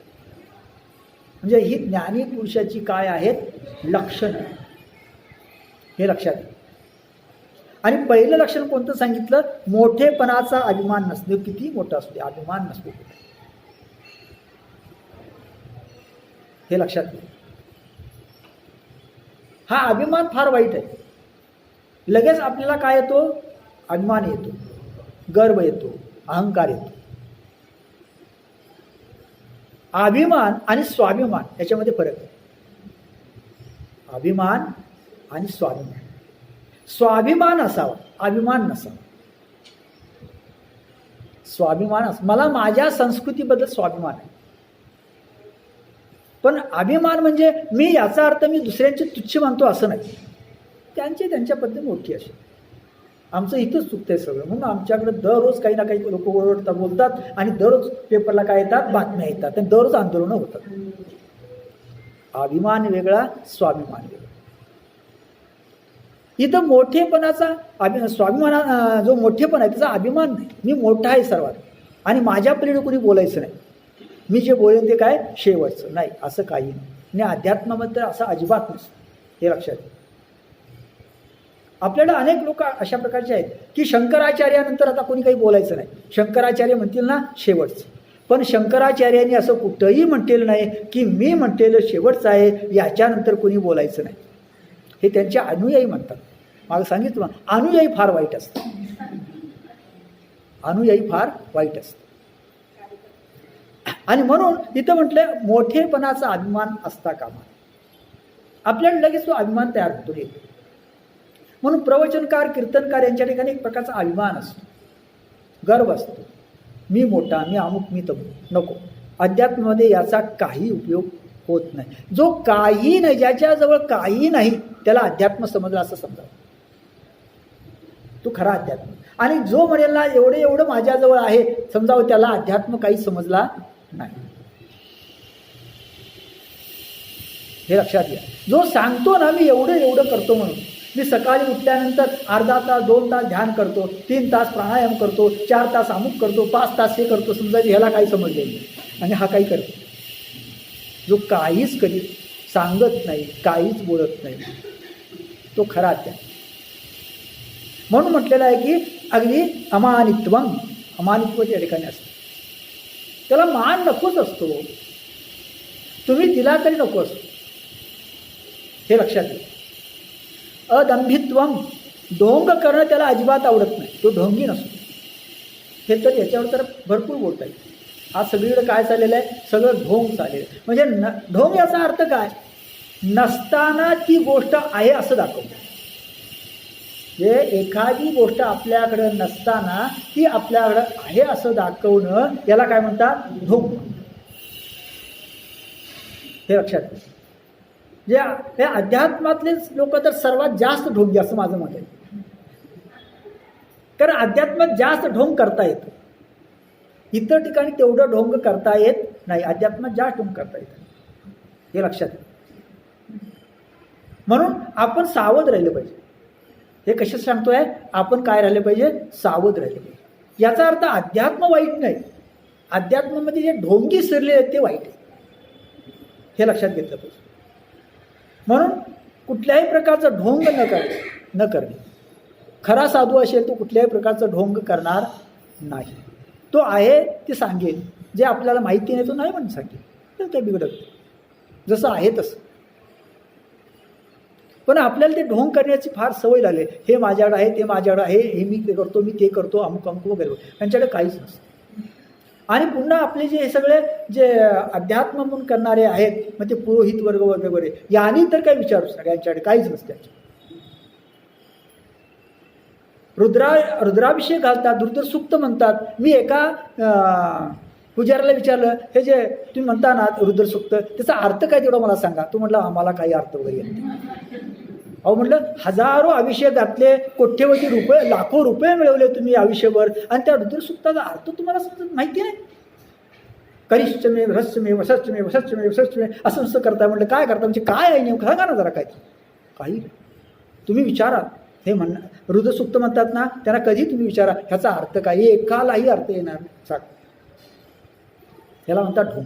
म्हणजे ही ज्ञानी पुरुषाची काय आहेत? लक्षणं. हे लक्षात घ्या. आणि पहिलं लक्षण कोणतं सांगितलं? मोठेपणाचा अभिमान नसतो. किती मोठा असतो अभिमान नसतो. हे लक्षात घ्या. हा अभिमान फार वाईट आहे. लगेच आपल्याला काय येतो? अभिमान येतो, गर्व येतो, अहंकार येतो. अभिमान आणि स्वाभिमान याच्यामध्ये फरक आहे. अभिमान आणि स्वाभिमान. स्वाभिमान असावा, अभिमान नसावा. स्वाभिमान मला माझ्या संस्कृतीबद्दल स्वाभिमान आहे. पण अभिमान म्हणजे मी याचा अर्थ मी दुसऱ्यांची तुच्छ मानतो असं नाही. त्यांच्या पद्धती मोठी अशी. आमचं इथंच चुकतंय सगळं. म्हणून आमच्याकडे दररोज काही ना काही लोक ओरडतात, बोलतात आणि दररोज पेपरला काय येतात, बातम्या येतात आणि दररोज आंदोलनं होतात. अभिमान वेगळा, स्वाभिमान वेगळा. इथं मोठेपणाचा स्वाभिमान जो मोठेपणा आहे त्याचा अभिमान नाही. मी मोठा आहे सर्वात आणि माझ्या पलीकडे कोणी बोलायचं नाही. मी जे बोलेन ते काय शेवटचं नाही, असं काही नाही. आणि अध्यात्मामध्ये असं अजिबात नसतं, हे लक्षात घ्या. आपल्याला अनेक लोक अशा प्रकारचे आहेत की शंकराचार्यानंतर आता कोणी काही बोलायचं नाही. शंकराचार्य म्हणतील ना शेवटचं. पण शंकराचार्यांनी असं कुठंही म्हटलेलं नाही की मी म्हटलेलं शेवटचं आहे, याच्यानंतर कोणी बोलायचं नाही. हे त्यांचे अनुयायी म्हणतात. मला सांगितलं अनुयायी फार वाईट असतं. अनुयायी फार वाईट असतं. आणि म्हणून इथं म्हटलं मोठेपणाचा अभिमान असता कामा. आपल्याला लगेच तो अभिमान तयार होतो. म्हणून प्रवचनकार, कीर्तनकार यांच्या ठिकाणी एक प्रकारचा अभिमान असतो, गर्व असतो. मी मोठा, मी अमुक, मी तमुक. नको. अध्यात्मामध्ये याचा काही उपयोग होत नाही. जो काही नाही, ज्याच्याजवळ काही नाही त्याला अध्यात्म समजला असं समजावं. तो खरा अध्यात्म. आणि जो म्हणेल ना एवढं माझ्याजवळ आहे समजावं, त्याला अध्यात्म काही समजला नाही. हे लक्षात घ्या. जो सांगतो ना मी एवढं करतो म्हणून, मी सकाळी उठल्यानंतर अर्धा तास 2 तास ध्यान करतो, 3 तास प्राणायाम करतो, 4 तास अमुक करतो, 5 तास हे करतो, समजा ह्याला काही समजले नाही आणि हा काही करतो. जो काहीच कधी सांगत नाही, काहीच बोलत नाही, तो खरा अध्यात्म. म्हणून म्हटलेलं आहे की अगदी अमानित्व त्या ठिकाणी असतं. त्याला मान नकोच असतो. तुम्ही दिला तरी नको असतो. हे लक्षात घ्या. अदंभित्वम, ढोंग करणं त्याला अजिबात आवडत नाही. तो ढोंगी नसतो. हे तर याच्यावर तर भरपूर बोलता येईल. आज सगळीकडे काय चाललेलं आहे, सगळं ढोंग चाललेलं आहे. म्हणजे ढोंग याचा अर्थ काय, नसताना ती गोष्ट आहे असं दाखवतं. जे एखादी गोष्ट आपल्याकडं नसताना ती आपल्याकडं आहे असं दाखवणं, याला काय म्हणतात, ढोंग. हे लक्षात घ्या. जे या अध्यात्मातलेच लोक तर सर्वात जास्त ढोंगी असं माझं मत आहे. कारण अध्यात्मात जास्त ढोंग करता येतं. इतर ठिकाणी तेवढं ढोंग करता येत नाही. अध्यात्मात जास्त ढोंग करता येतं. हे लक्षात घ्या. म्हणून आपण सावध राहिलं पाहिजे. हे कशात सांगतोय, आपण काय राहिलं पाहिजे, सावध राहिलं पाहिजे. याचा अर्थ अध्यात्म वाईट नाही. अध्यात्मामध्ये जे ढोंगी शिरले आहेत ते वाईट आहे. हे लक्षात घेतलं पाहिजे. म्हणून कुठल्याही प्रकारचं ढोंग न करणे. खरा साधू असेल तो कुठल्याही प्रकारचं ढोंग करणार नाही. तो आहे ते सांगेल. जे आपल्याला माहिती नाही तो नाही म्हणून सांगेल. तर ते बिघडत जसं आहे तसं. पण आपल्याला ते ढोंग करण्याची फार सवय लागली. हे माझ्याकडे आहे, ते माझ्याकडे आहे, हे मी ते करतो, मी ते करतो, अमुक अमुक वगैरे. त्यांच्याकडे काहीच नसतं. आणि पुन्हा आपले जे हे सगळे जे अध्यात्म म्हणून करणारे आहेत, मग ते पुरोहित वर्ग वगैरे, यांनी तर काही विचारूच नका. यांच्याकडे काहीच नसतं. रुद्राभिषेक घालतात, रुद्रसूक्त म्हणतात. मी एका पुजाऱ्याला विचारलं, हे जे तुम्ही म्हणता ना रुद्रसूक्त, त्याचा अर्थ काय तेवढा मला सांगा. तो म्हटलं आम्हाला काही अर्थ वगैरे येत नाही. अहो म्हटलं, हजारो अभिषेक घातले, कोट्यवधी रुपये, लाखो रुपये मिळवले तुम्ही आयुष्यभर, आणि त्या रुद्रसूक्ताचा अर्थ तुम्हाला माहिती नाही. करिष्ठमे रहस्यमे वसस्यमे वसस्यमे वसस्यमे असं नुसतं करता. म्हटलं काय करता, म्हणजे काय आहे नेमकं सांगा ना जरा. काय काही तुम्ही विचारा. हे म्हणणं रुद्रसूक्त म्हणतात ना, त्यांना कधी तुम्ही विचारा ह्याचा अर्थ काय. एकालाही अर्थ येणार सांग. याला म्हणतात ढोंग.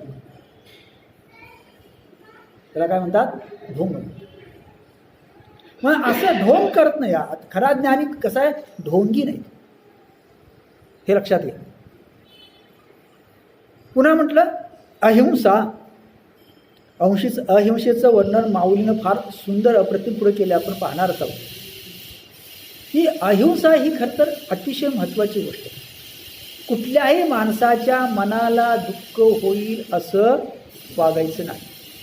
त्याला काय म्हणतात, ढोंग. मग असं ढोंग करत नाही. खरा ज्ञानी कसं आहे, ढोंगी नाही. हे लक्षात घ्या. पुन्हा म्हटलं अहिंसा. अहिंसेचं वर्णन माऊलीनं फार सुंदर अप्रतिम पुढे केले, आपण पाहणारच आहोत. ही अहिंसा ही खरं तर अतिशय महत्त्वाची गोष्ट आहे. कुठल्याही माणसाच्या मनाला दुःख होईल असं वागायचं नाही,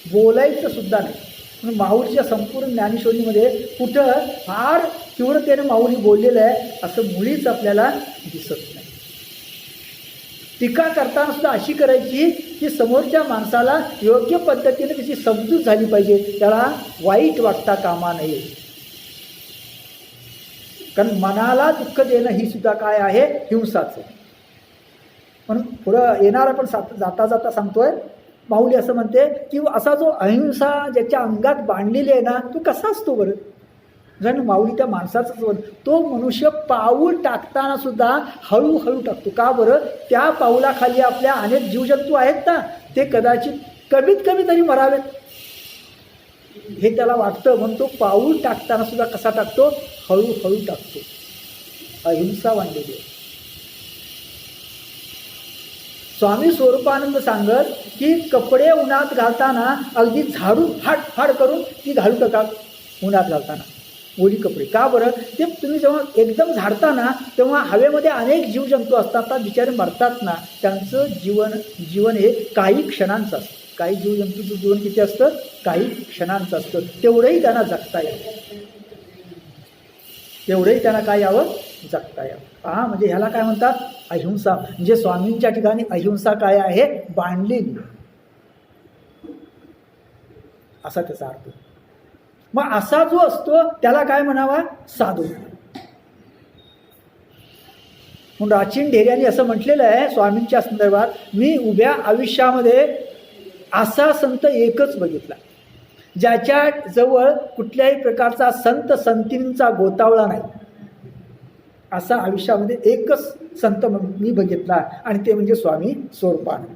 बोलायचं सुद्धा नाही. म्हणून माऊलीच्या संपूर्ण ज्ञानेश्वरीमध्ये कुठं फार तीव्रतेने माऊली बोललेलं आहे असं मुळीच आपल्याला दिसत नाही. टीका करताना सुद्धा अशी करायची की समोरच्या माणसाला योग्य पद्धतीने त्याची समजूत झाली पाहिजे, त्याला वाईट वाटता कामा नये. कारण मनाला दुःख देणं ही सुद्धा काय आहे, हिंसाच. म्हणून पुढं येणार आपण जाता जाता सांगतोय, माऊली असं म्हणते की असा जो अहिंसा ज्याच्या अंगात बांधलेली आहे ना, तो कसा असतो बरं. जण माऊली त्या माणसाचाच, तो मनुष्य पाऊल टाकताना सुद्धा हळूहळू टाकतो. का बरं, त्या पाऊलाखाली आपल्या अनेक जीवजंतू आहेत ना, ते कदाचित कमीत कमी तरी मरावेत हे त्याला वाटतं. म्हणून तो पाऊल टाकताना सुद्धा कसा टाकतो, हळूहळू टाकतो. अहिंसा बांधलेली आहे. स्वामी स्वरूपानंद सांगत की कपडे उन्हात घालताना अगदी झाडून फाड करून ती घालू नका उन्हात घालताना ओली कपडे. का बरं, ते तुम्ही जेव्हा एकदम झाडताना तेव्हा हवेमध्ये अनेक जीवजंतू असतात, बिचारे मरतात ना, त्यांचं जीवन हे काही क्षणांचं असतं. काही जीवजंतूचं जीवन किती असतं, काही क्षणांचं असतं. तेवढंही त्यांना जगता यावं, तेवढंही त्यांना काय यावं, जगता यावं. पहा, म्हणजे ह्याला काय म्हणतात, अहिंसा. म्हणजे स्वामींच्या ठिकाणी अहिंसा काय आहे, बांधलेली, असा त्याचा अर्थ. मग असा जो असतो त्याला काय म्हणावा, साधू. म्हणून राचीन ढेऱ्यांनी असं म्हटलेलं आहे स्वामींच्या संदर्भात, मी उभ्या आयुष्यामध्ये असा संत एकच बघितला ज्याच्या जवळ कुठल्याही प्रकारचा संत संतींचा गोतावळा नाही. असा आयुष्यामध्ये एकच संत मी बघितला आणि ते म्हणजे स्वामी स्वरूपानंद.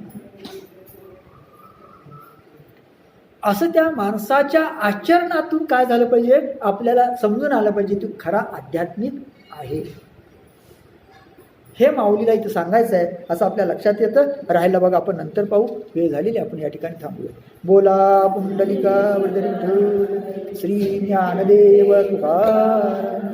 असं त्या माणसाच्या आचरणातून काय झालं पाहिजे, आपल्याला समजून आलं पाहिजे तो खरा आध्यात्मिक आहे. हे माऊलीला इथं सांगायचं आहे असं आपल्या लक्षात येतं. राहायला बघा आपण नंतर पाहू, वेळ झालेली, आपण या ठिकाणी थांबूया. बोला पुंडलिका वरदरी विठ्ठल श्री ज्ञानदेव तुकाराम.